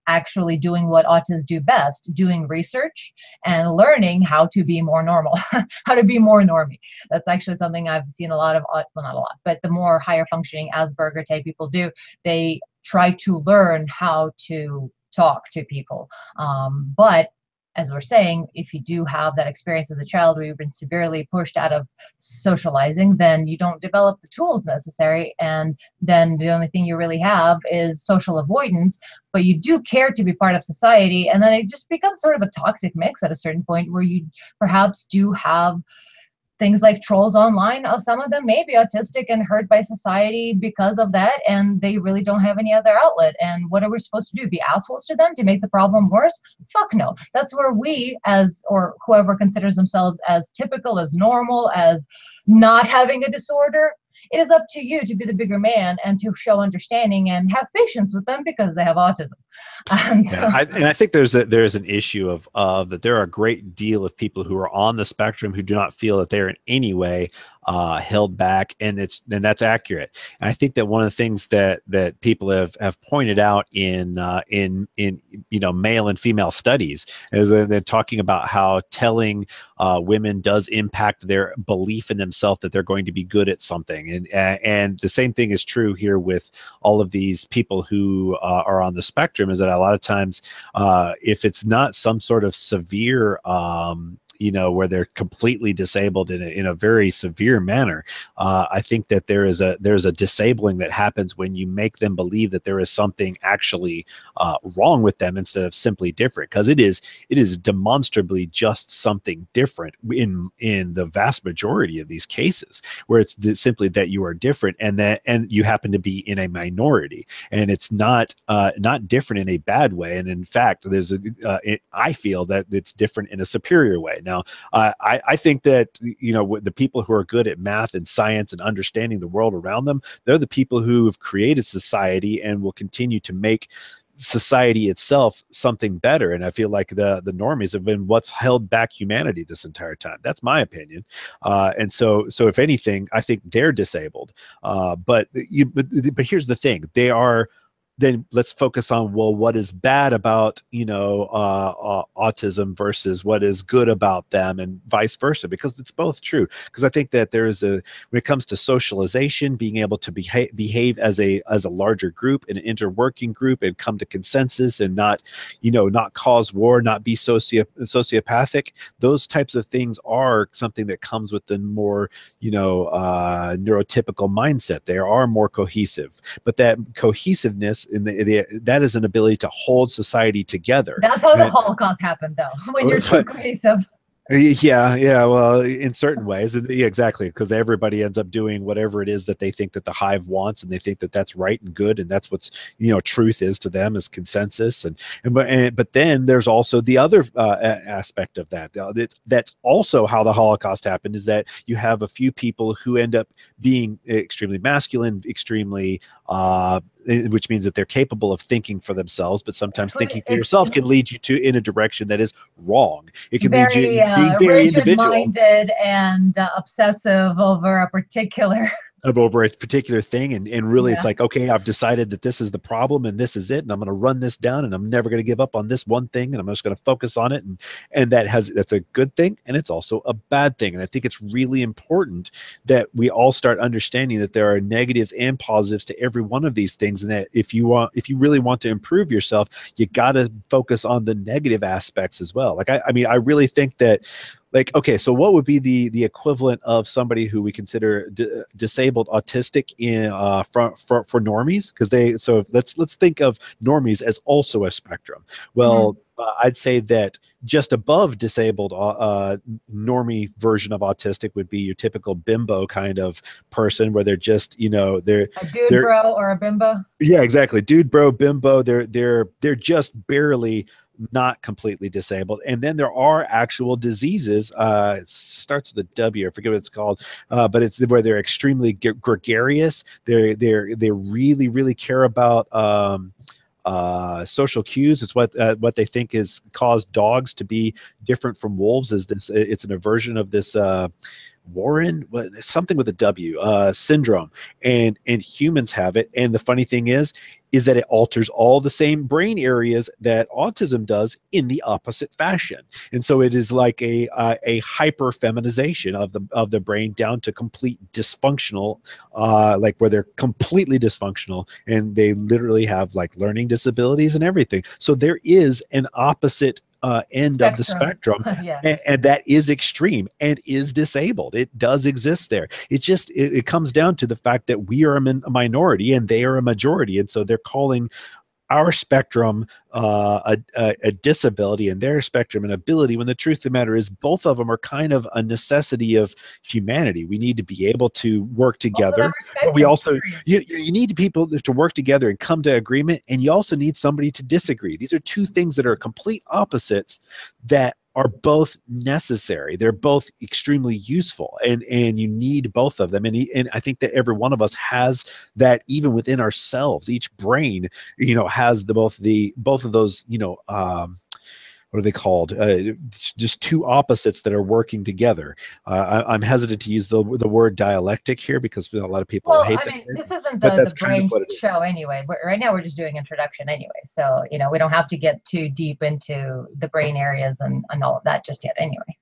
actually doing what autists do best, doing research and learning how to be more normal, how to be more normie. That's actually something I've seen a lot of, well, not a lot, but the more higher functioning Asperger type people do. They try to learn how to talk to people. But as we're saying, if you do have that experience as a child where you've been severely pushed out of socializing, then you don't develop the tools necessary. And then the only thing you really have is social avoidance, but you do care to be part of society. And then it just becomes sort of a toxic mix at a certain point where you perhaps do have things like trolls online. Some of them may be autistic and hurt by society because of that, and they really don't have any other outlet. And what are we supposed to do? Be assholes to them to make the problem worse? Fuck no. That's where we, as, or whoever considers themselves as typical, as normal, as not having a disorder, it is up to you to be the bigger man and to show understanding and have patience with them because they have autism. And I think there's an issue of that there are a great deal of people who are on the spectrum who do not feel that they're in any way held back, and that's accurate. And I think that one of the things that people have pointed out in male and female studies is that they're talking about how telling women does impact their belief in themselves that they're going to be good at something, and the same thing is true here with all of these people who are on the spectrum. Is that a lot of times if it's not some sort of severe where they're completely disabled in a very severe manner, I think that there's a disabling that happens when you make them believe that there is something actually wrong with them instead of simply different, because it is demonstrably just something different in the vast majority of these cases, where it's simply that you are different and you happen to be in a minority, and it's not different in a bad way. And in fact, I feel that it's different in a superior way. Now, I think that, the people who are good at math and science and understanding the world around them, they're the people who have created society and will continue to make society itself something better. And I feel like the normies have been what's held back humanity this entire time. That's my opinion. And so if anything, I think they're disabled. But here's the thing: they are. Then let's focus on, well, what is bad about autism versus what is good about them, and vice versa, because it's both true. Because I think that when it comes to socialization, being able to behave as a larger group, an interworking group, and come to consensus, and not cause war, not be sociopathic, those types of things are something that comes with the more neurotypical mindset. They are more cohesive, but that cohesiveness that is an ability to hold society together. That's how the Holocaust happened, though, when you're too cohesive. Yeah. Well, in certain ways, exactly, because everybody ends up doing whatever it is that they think that the hive wants, and they think that that's right and good, and that's what's truth is to them, is consensus. But then there's also the other aspect of that. That's also how the Holocaust happened, is that you have a few people who end up being extremely masculine, extremely which means that they're capable of thinking for themselves, but sometimes thinking for yourself can lead you in a direction that is wrong. It can lead you being very rigid-minded and obsessive over a particular thing, and really it's like, okay, I've decided that this is the problem and this is it, and I'm going to run this down, and I'm never going to give up on this one thing, and I'm just going to focus on it, and that's a good thing, and it's also a bad thing. And I think it's really important that we all start understanding that there are negatives and positives to every one of these things, and that if you really want to improve yourself, you got to focus on the negative aspects as well. Like I really think that, like, okay, so what would be the equivalent of somebody who we consider disabled autistic for normies? Because let's think of normies as also a spectrum. Well, I'd say that just above disabled normie version of autistic would be your typical bimbo kind of person, where they're just they're a dude bro or a bimbo. Yeah, exactly, dude bro, bimbo. They're just barely not completely disabled. And then there are actual diseases. It starts with a W. I forget what it's called, but it's where they're extremely gregarious. They really, really care about social cues. It's what they think has caused dogs to be different from wolves. It's an aversion of this something with a W syndrome, and humans have it. And the funny thing is that it alters all the same brain areas that autism does in the opposite fashion. And so it is like a hyper feminization of the brain down to complete dysfunctional, like where they're completely dysfunctional, and they literally have like learning disabilities and everything. So there is an opposite end of the spectrum. Yeah. And that is extreme and is disabled. It does exist there. It just, it comes down to the fact that we are a minority and they are a majority. And so they're calling our spectrum a disability and their spectrum an ability, when the truth of the matter is both of them are kind of a necessity of humanity. We need to be able to work together, but we also, you need people to work together and come to agreement, and you also need somebody to disagree. These are two things that are complete opposites that are both necessary. They're both extremely useful, and you need both of them. And I think that every one of us has that, even within ourselves. Each brain, has both of those, what are they called? Just two opposites that are working together. I'm hesitant to use the word dialectic here because a lot of people hate that. This isn't the brain show anyway. Right now we're just doing introduction anyway. So, we don't have to get too deep into the brain areas and all of that just yet anyway.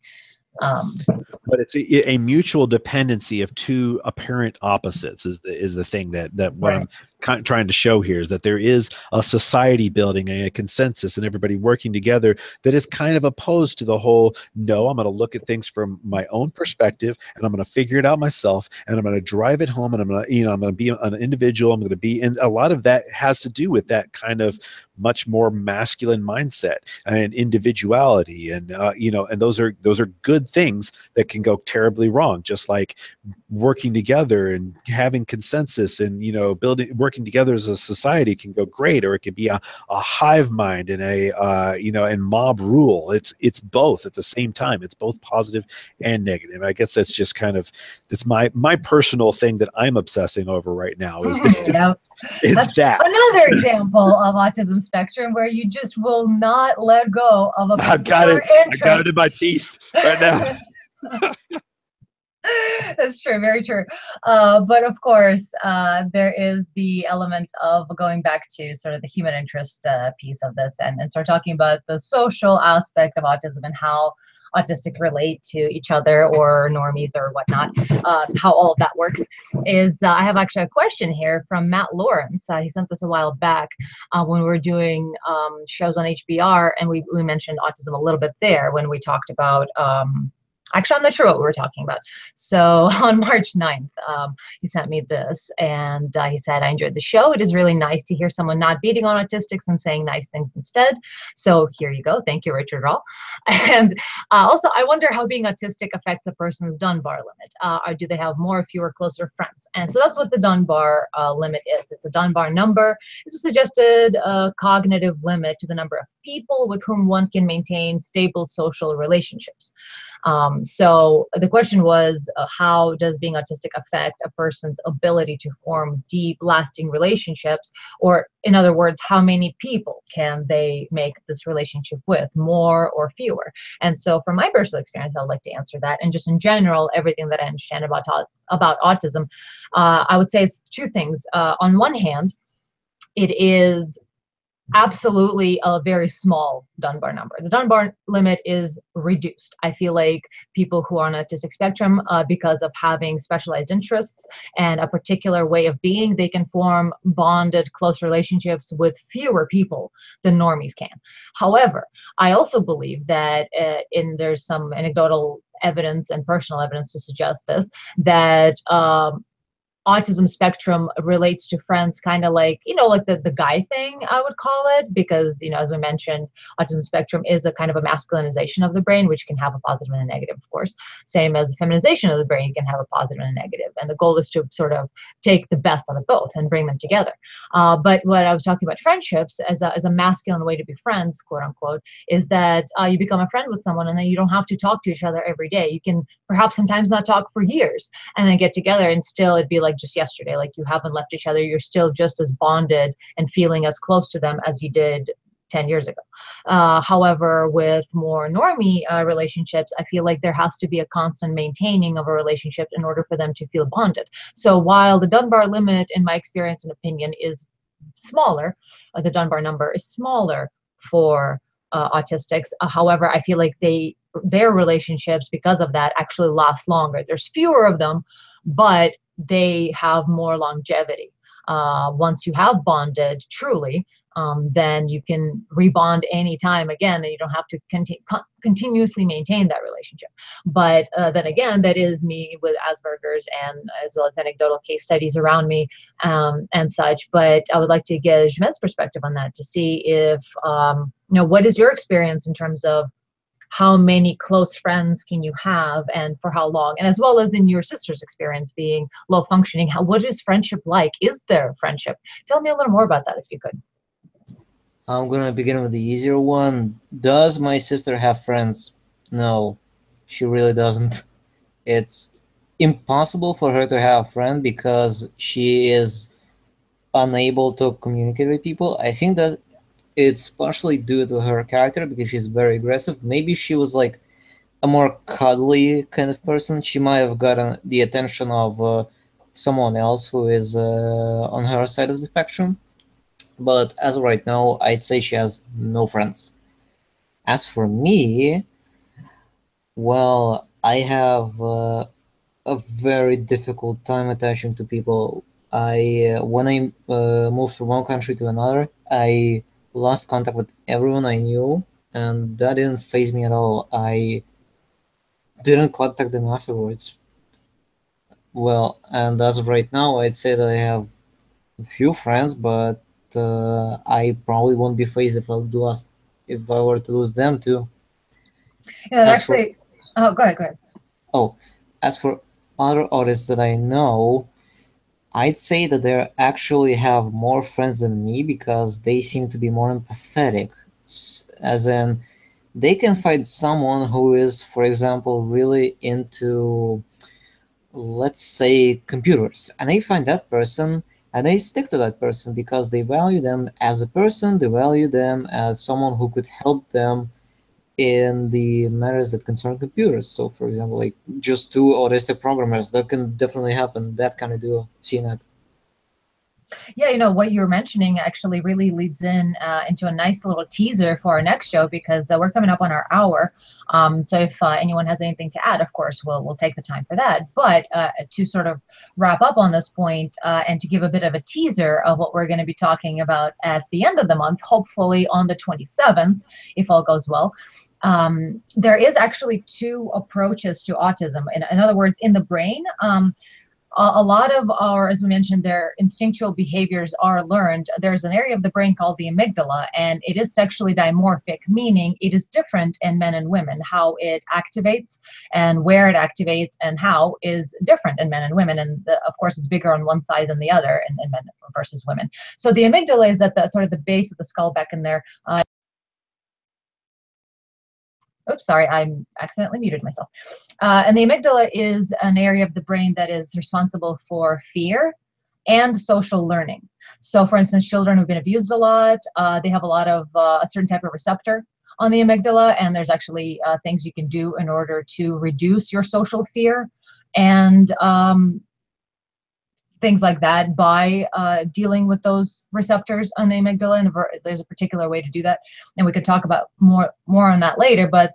But it's a mutual dependency of two apparent opposites is the thing that what I'm trying to show here, is that there is a society building, a consensus, and everybody working together that is kind of opposed to the whole, no, I'm going to look at things from my own perspective and I'm going to figure it out myself and I'm going to drive it home and I'm going to be an individual. I'm going to be, and a lot of that has to do with that kind of much more masculine mindset and individuality, and and those are good things that can go terribly wrong, just like working together and having consensus and working together as a society can go great, or it could be a hive mind and and mob rule. It's both at the same time. It's both positive and negative. I guess that's just that's my personal thing that I'm obsessing over right now is that another example of autism spectrum where you just will not let go of a particular interest. I got it in my teeth right now. That's true, very true. But of course, there is the element of going back to sort of the human interest piece of this, and start talking about the social aspect of autism and how autistic relate to each other or normies or whatnot, how all of that works. I have actually a question here from Matt Lawrence. He sent this a while back when we were doing shows on HBR, and we mentioned autism a little bit there when we talked about actually, I'm not sure what we were talking about. So on March 9th, he sent me this, and he said, I enjoyed the show. It is really nice to hear someone not beating on autistics and saying nice things instead. So here you go. Thank you, Richard Rall. And also, I wonder how being autistic affects a person's Dunbar limit. Or do they have more or fewer closer friends? And so that's what the Dunbar limit is. It's a Dunbar number. It's a suggested cognitive limit to the number of people with whom one can maintain stable social relationships. So the question was, how does being autistic affect a person's ability to form deep, lasting relationships? Or in other words, how many people can they make this relationship with, more or fewer? And so from my personal experience, I'd like to answer that. And just in general, everything that I understand about autism, I would say it's two things. On one hand, it is absolutely a very small Dunbar number. The Dunbar limit is reduced. I feel like people who are on autistic spectrum, because of having specialized interests and a particular way of being, they can form bonded, close relationships with fewer people than normies can. However, I also believe that there's some anecdotal evidence and personal evidence to suggest this, that autism spectrum relates to friends kind of like, like the guy thing, I would call it, because, as we mentioned, autism spectrum is a kind of a masculinization of the brain, which can have a positive and a negative, of course. Same as feminization of the brain can have a positive and a negative. And the goal is to sort of take the best out of both and bring them together. But what I was talking about friendships as a masculine way to be friends, quote unquote, is that you become a friend with someone and then you don't have to talk to each other every day. You can perhaps sometimes not talk for years and then get together and still it'd be like just yesterday, like you haven't left each other. You're still just as bonded and feeling as close to them as you did 10 years ago. However, with more normie relationships, I feel like there has to be a constant maintaining of a relationship in order for them to feel bonded. So while the Dunbar limit, in my experience and opinion, is smaller, the Dunbar number is smaller for autistics. However, I feel like their relationships, because of that, actually last longer. There's fewer of them, but they have more longevity. Once you have bonded truly, then you can rebond anytime again, and you don't have to continuously maintain that relationship. But then again, that is me with Asperger's, and as well as anecdotal case studies around me and such. But I would like to get Jmen's perspective on that to see if, what is your experience in terms of how many close friends can you have and for how long, and as well as in your sister's experience being low functioning, what is friendship like? Is there friendship? Tell me a little more about that if you could. I'm gonna begin with the easier one. Does my sister have friends? No, she really doesn't. It's impossible for her to have a friend because she is unable to communicate with people. I think that it's partially due to her character because she's very aggressive. Maybe if she was like a more cuddly kind of person, she might have gotten the attention of someone else who is on her side of the spectrum. But as of right now, I'd say she has no friends. As for me, well, I have a very difficult time attaching to people. When I moved from one country to another, I lost contact with everyone I knew, and that didn't faze me at all. I didn't contact them afterwards. Well, and as of right now, I'd say that I have a few friends, but I probably won't be phased if I were to lose them too. Actually, go ahead. Oh, as for other artists that I know, I'd say that they actually have more friends than me because they seem to be more empathetic. As in, they can find someone who is, for example, really into, let's say, computers, and they find that person and they stick to that person because they value them as a person, they value them as someone who could help them in the matters that concern computers. So, for example, like just two autistic programmers, that can definitely happen, that kind of duo. Seen that. Yeah, what you're mentioning actually really leads into a nice little teaser for our next show, because we're coming up on our hour. So if anyone has anything to add, of course, we'll take the time for that. But to sort of wrap up on this point and to give a bit of a teaser of what we're going to be talking about at the end of the month, hopefully on the 27th, if all goes well. There is actually two approaches to autism. In other words, in the brain, a lot of our, as we mentioned, their instinctual behaviors are learned. There's an area of the brain called the amygdala, and it is sexually dimorphic, meaning it is different in men and women. How it activates and where it activates and how is different in men and women. And of course, it's bigger on one side than the other in men versus women. So the amygdala is at the sort of the base of the skull back in there. Oops, sorry, I accidentally muted myself. And the amygdala is an area of the brain that is responsible for fear and social learning. So for instance, children who've been abused a lot, they have a lot of a certain type of receptor on the amygdala, and there's actually things you can do in order to reduce your social fear and things like that by dealing with those receptors on the amygdala. And there's a particular way to do that, and we could talk about more on that later. But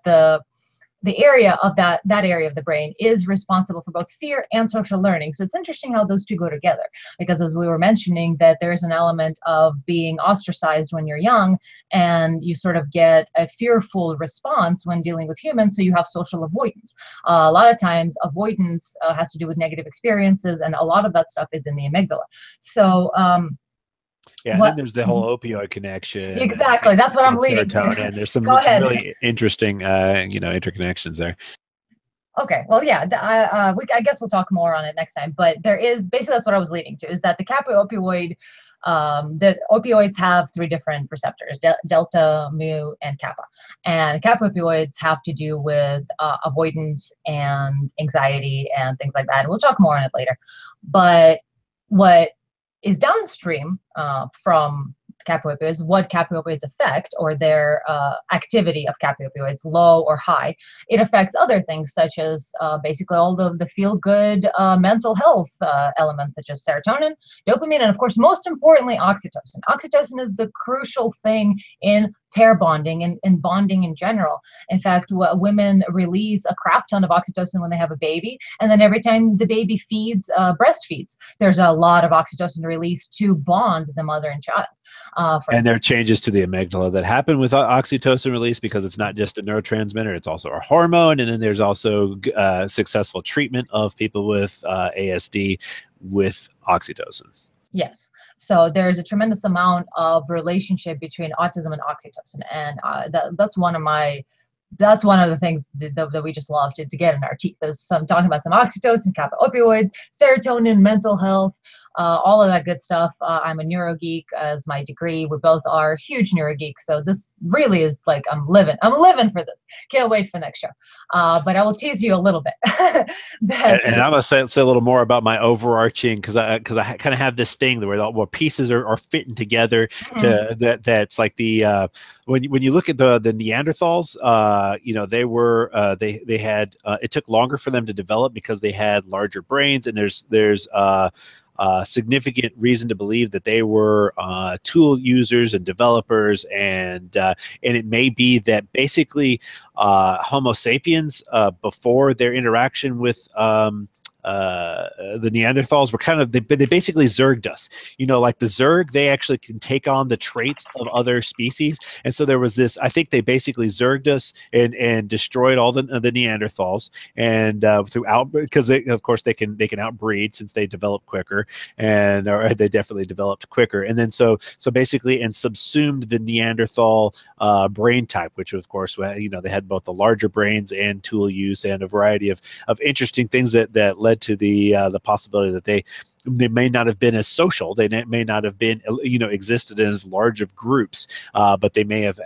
the area of that area of the brain is responsible for both fear and social learning. So it's interesting how those two go together, because as we were mentioning, that there is an element of being ostracized when you're young, and you sort of get a fearful response when dealing with humans, so you have social avoidance. A lot of times avoidance has to do with negative experiences, and a lot of that stuff is in the amygdala. So yeah, and then there's the whole opioid connection. Exactly, that's what I'm leading to. There's some really interesting, interconnections there. Okay, well, yeah, I guess we'll talk more on it next time. But there is basically, that's what I was leading to, is that the kappa opioid, the opioids have three different receptors: delta, mu, and kappa. And kappa opioids have to do with avoidance and anxiety and things like that. And we'll talk more on it later. But what is downstream from kappa opioids, what kappa opioids affect, or their activity of kappa opioids, low or high, it affects other things, such as basically all the feel-good mental health elements, such as serotonin, dopamine, and of course, most importantly, oxytocin. Oxytocin is the crucial thing in pair bonding and bonding in general. In fact, women release a crap ton of oxytocin when they have a baby, and then every time the baby feeds, breastfeeds, there's a lot of oxytocin released to bond the mother and child. And there are changes to the amygdala that happen with oxytocin release, because it's not just a neurotransmitter, it's also a hormone. And then there's also successful treatment of people with ASD with oxytocin. Yes. So there's a tremendous amount of relationship between autism and oxytocin. And that's one of the things that we just love to get in our teeth. Is some talking about some oxytocin, kappa opioids, serotonin, mental health, all of that good stuff. I'm a neuro geek as my degree. We both are huge neuro geeks. So this really is like, I'm living for this. Can't wait for next show. But I will tease you a little bit. And I'm gonna say a little more about my overarching, because I kind of have this thing where all pieces are fitting together. To that's like the when you look at the Neanderthals, they were they had it took longer for them to develop because they had larger brains, and there's significant reason to believe that they were tool users and developers, and it may be that basically Homo sapiens before their interaction with the Neanderthals were kind of, they basically zerged us, like the zerg, they actually can take on the traits of other species. And so there was this, I think they basically zerged us and destroyed all the Neanderthals, and because they, of course, they can outbreed since they develop quicker, or they definitely developed quicker. And then so basically, and subsumed the Neanderthal brain type, which of course, they had both the larger brains and tool use and a variety of interesting things that led to the possibility that they may not have been as social. They may not have been, existed as large of groups, but they may have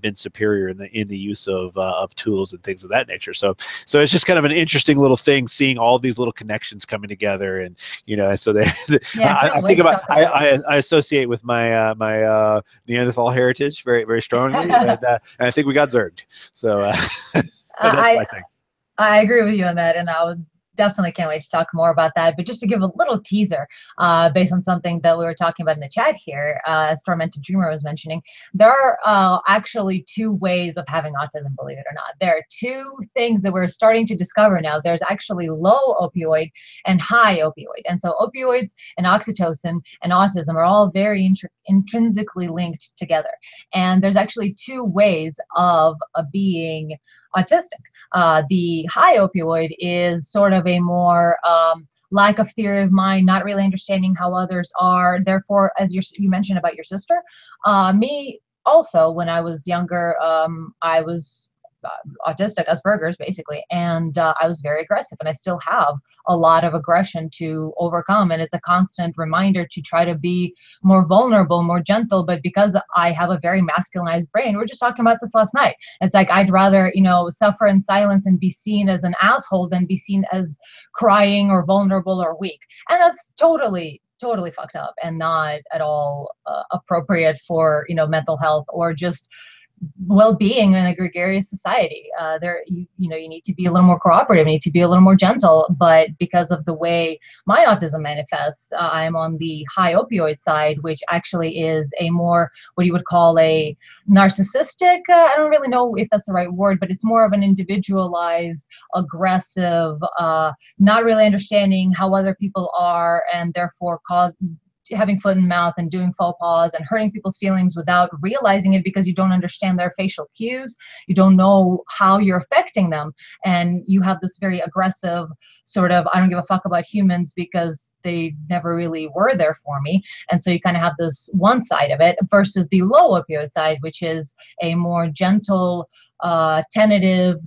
been superior in the use of tools and things of that nature. So it's just kind of an interesting little thing, seeing all these little connections coming together, and so I associate with my my Neanderthal heritage very, very strongly, and I think we got zerged. So that's my thing. I agree with you on that, and I would definitely can't wait to talk more about that. But just to give a little teaser, based on something that we were talking about in the chat here, as Tormented Dreamer was mentioning, there are actually two ways of having autism, believe it or not. There are two things that we're starting to discover now. There's actually low opioid and high opioid. And so opioids and oxytocin and autism are all very intrinsically linked together. And there's actually two ways of being autistic. The high opioid is sort of a more lack of theory of mind, not really understanding how others are. Therefore, as you mentioned about your sister, me also, when I was younger, I was autistic, Asperger's basically, and I was very aggressive, and I still have a lot of aggression to overcome, and it's a constant reminder to try to be more vulnerable, more gentle. But because I have a very masculinized brain, we were just talking about this last night, it's like I'd rather suffer in silence and be seen as an asshole than be seen as crying or vulnerable or weak. And that's totally fucked up and not at all appropriate for mental health or just well-being in a gregarious society. You need to be a little more cooperative, you need to be a little more gentle. But because of the way my autism manifests, I'm on the high opioid side, which actually is a more, what you would call a narcissistic, I don't really know if that's the right word, but it's more of an individualized, aggressive, not really understanding how other people are, and therefore having foot in mouth and doing faux pas and hurting people's feelings without realizing it, because you don't understand their facial cues, you don't know how you're affecting them, and you have this very aggressive sort of, I don't give a fuck about humans because they never really were there for me. And so you kind of have this one side of it versus the low opioid side, which is a more gentle, tentative,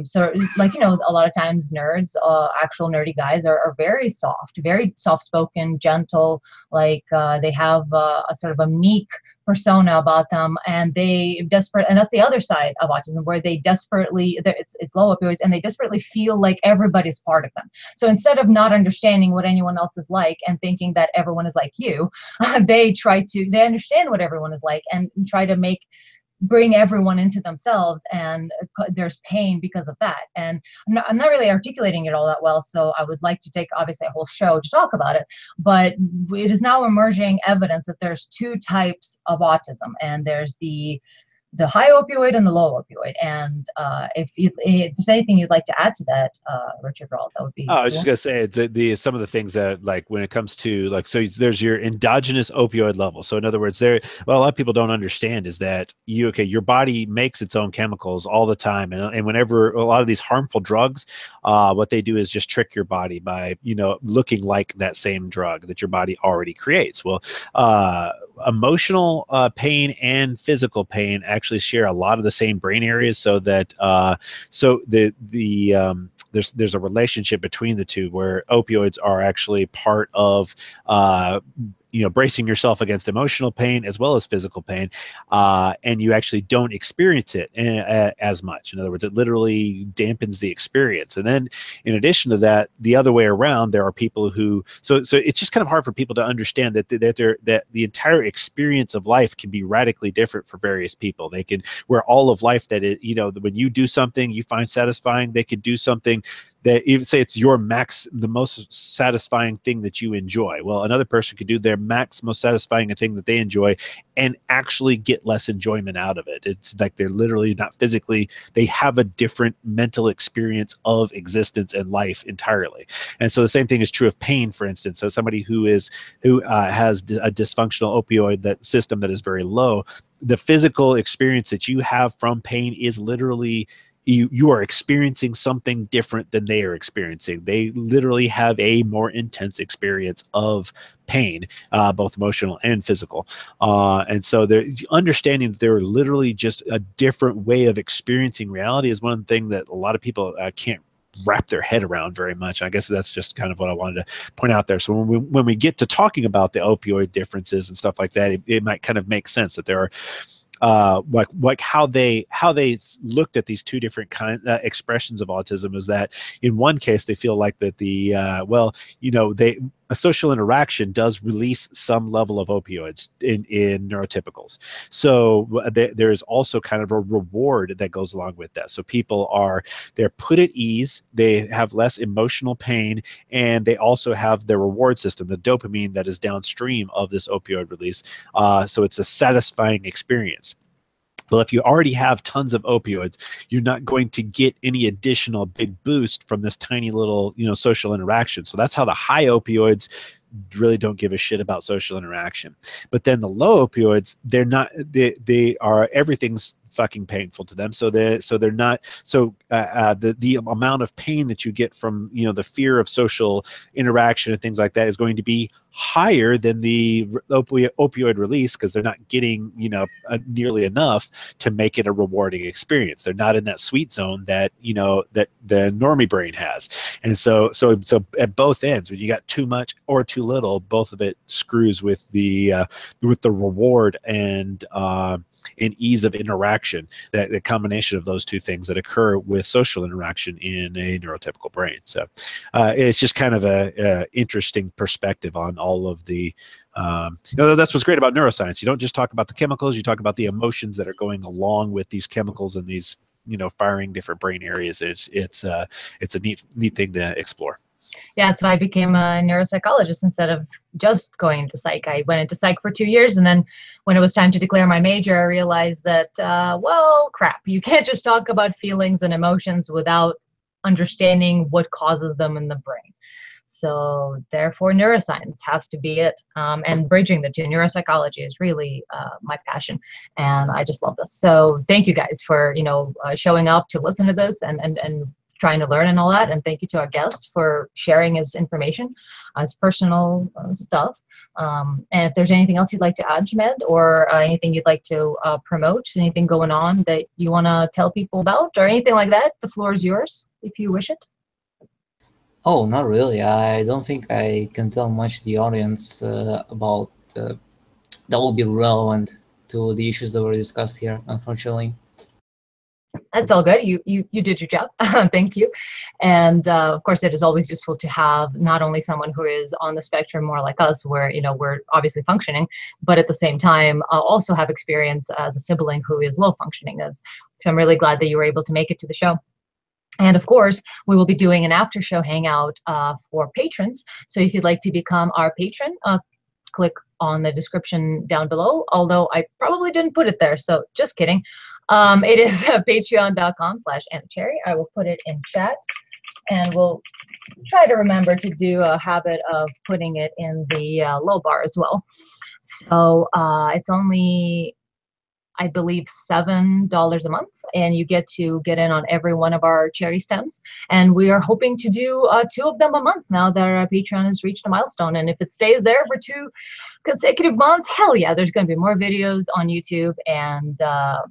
so like, a lot of times nerds, actual nerdy guys are very soft-spoken, gentle, like they have a sort of a meek persona about them, and and that's the other side of autism, where they desperately, it's low opioids, and they desperately feel like everybody's part of them. So instead of not understanding what anyone else is like and thinking that everyone is like you, they understand what everyone is like and try to make bring everyone into themselves, and there's pain because of that. And I'm not really articulating it all that well, so I would like to take obviously a whole show to talk about it, but it is now emerging evidence that there's two types of autism, and there's the high opioid and the low opioid. And if there's anything you'd like to add to that, Richard Rall, that would be. Oh, I was just gonna say it's some of the things that, like, when it comes to, like, so there's your endogenous opioid level. So in other words, a lot of people don't understand is that your body makes its own chemicals all the time, and whenever a lot of these harmful drugs, what they do is just trick your body by looking like that same drug that your body already creates. Well, emotional pain and physical pain actually share a lot of the same brain areas, so that there's a relationship between the two, where opioids are actually part of bracing yourself against emotional pain as well as physical pain, and you actually don't experience it as much. In other words, it literally dampens the experience. And then in addition to that, the other way around, there are people who, so it's just kind of hard for people to understand that the entire experience of life can be radically different for various people. They can, where all of life that when you do something you find satisfying, they could do something that even say it's the most satisfying thing that you enjoy. Well, another person could do their most satisfying thing that they enjoy and actually get less enjoyment out of it. It's like they're literally not physically, they have a different mental experience of existence and life entirely. And so the same thing is true of pain, for instance. So somebody who has a dysfunctional opioid system that is very low, the physical experience that you have from pain is literally, you are experiencing something different than they are experiencing. They literally have a more intense experience of pain, both emotional and physical. And so understanding that they're literally just a different way of experiencing reality is one thing that a lot of people can't wrap their head around very much. I guess that's just kind of what I wanted to point out there. So when we get to talking about the opioid differences and stuff like that, it might kind of make sense that there are like how they looked at these two different expressions of autism is that in one case they feel like that a social interaction does release some level of opioids in neurotypicals. So there is also kind of a reward that goes along with that. So they're put at ease, they have less emotional pain, and they also have the reward system, the dopamine that is downstream of this opioid release. So it's a satisfying experience. Well, if you already have tons of opioids, you're not going to get any additional big boost from this tiny little, social interaction. So that's how the high opioids really don't give a shit about social interaction. But then the low opioids, they are, everything's fucking painful to them. So they're not, the amount of pain that you get from, the fear of social interaction and things like that is going to be higher than the opioid release, because they're not getting, nearly enough to make it a rewarding experience. They're not in that sweet zone that, that the normie brain has. And so at both ends, when you got too much or too little, both of it screws with the reward and ease of interaction, that the combination of those two things that occur with social interaction in a neurotypical brain. So it's just kind of a interesting perspective on all of the that's what's great about neuroscience. You don't just talk about the chemicals, you talk about the emotions that are going along with these chemicals and these firing different brain areas. It's a neat thing to explore. Yeah, that's why I became a neuropsychologist instead of just going into psych. I went into psych for 2 years, and then when it was time to declare my major, I realized that, crap, you can't just talk about feelings and emotions without understanding what causes them in the brain. So therefore, neuroscience has to be it. And bridging the two, neuropsychology is really my passion, and I just love this. So thank you guys for showing up to listen to this and trying to learn and all that. And thank you to our guest for sharing his information, his personal stuff. And if there's anything else you'd like to add, Jmed, or anything you'd like to promote, anything going on that you want to tell people about, or anything like that, the floor is yours if you wish it. Oh, not really. I don't think I can tell much to the audience about that will be relevant to the issues that were discussed here, unfortunately. That's all good. You did your job. Thank you. And of course, it is always useful to have not only someone who is on the spectrum more like us, where we're obviously functioning, but at the same time also have experience as a sibling who is low functioning. So I'm really glad that you were able to make it to the show. And of course, we will be doing an after show hangout for patrons. So if you'd like to become our patron, click on the description down below, although I probably didn't put it there, so just kidding. It is patreon.com/AnnaCherry. I will put it in chat, and we'll try to remember to do a habit of putting it in the low bar as well. So it's only, I believe, $7 a month, and you get to get in on every one of our CherrySTEMs. And we are hoping to do 2 of them a month now that our Patreon has reached a milestone. And if it stays there for 2 consecutive months, hell yeah, there's going to be more videos on YouTube and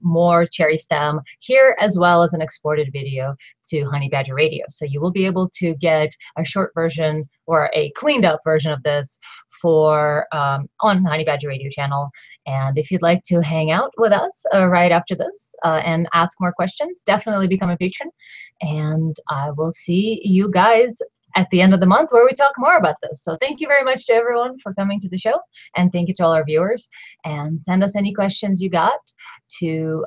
more CherrySTEM here, as well as an exported video to Honey Badger Radio. So you will be able to get a short version or a cleaned up version of this for on Honey Badger Radio channel. And if you'd like to hang out with us right after this and ask more questions, definitely become a patron. And I will see you guys at the end of the month where we talk more about this. So thank you very much to everyone for coming to the show, and thank you to all our viewers. And send us any questions you got to,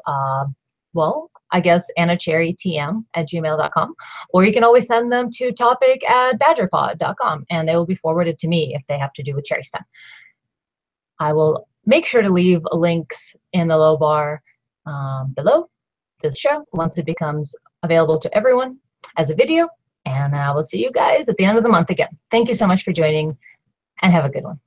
well, I guess AnnaCherryTM@gmail.com, or you can always send them to topic@badgerpod.com, and they will be forwarded to me if they have to do with CherrySTEM. I will make sure to leave links in the low bar below this show once it becomes available to everyone as a video. And I will see you guys at the end of the month again. Thank you so much for joining, and have a good one.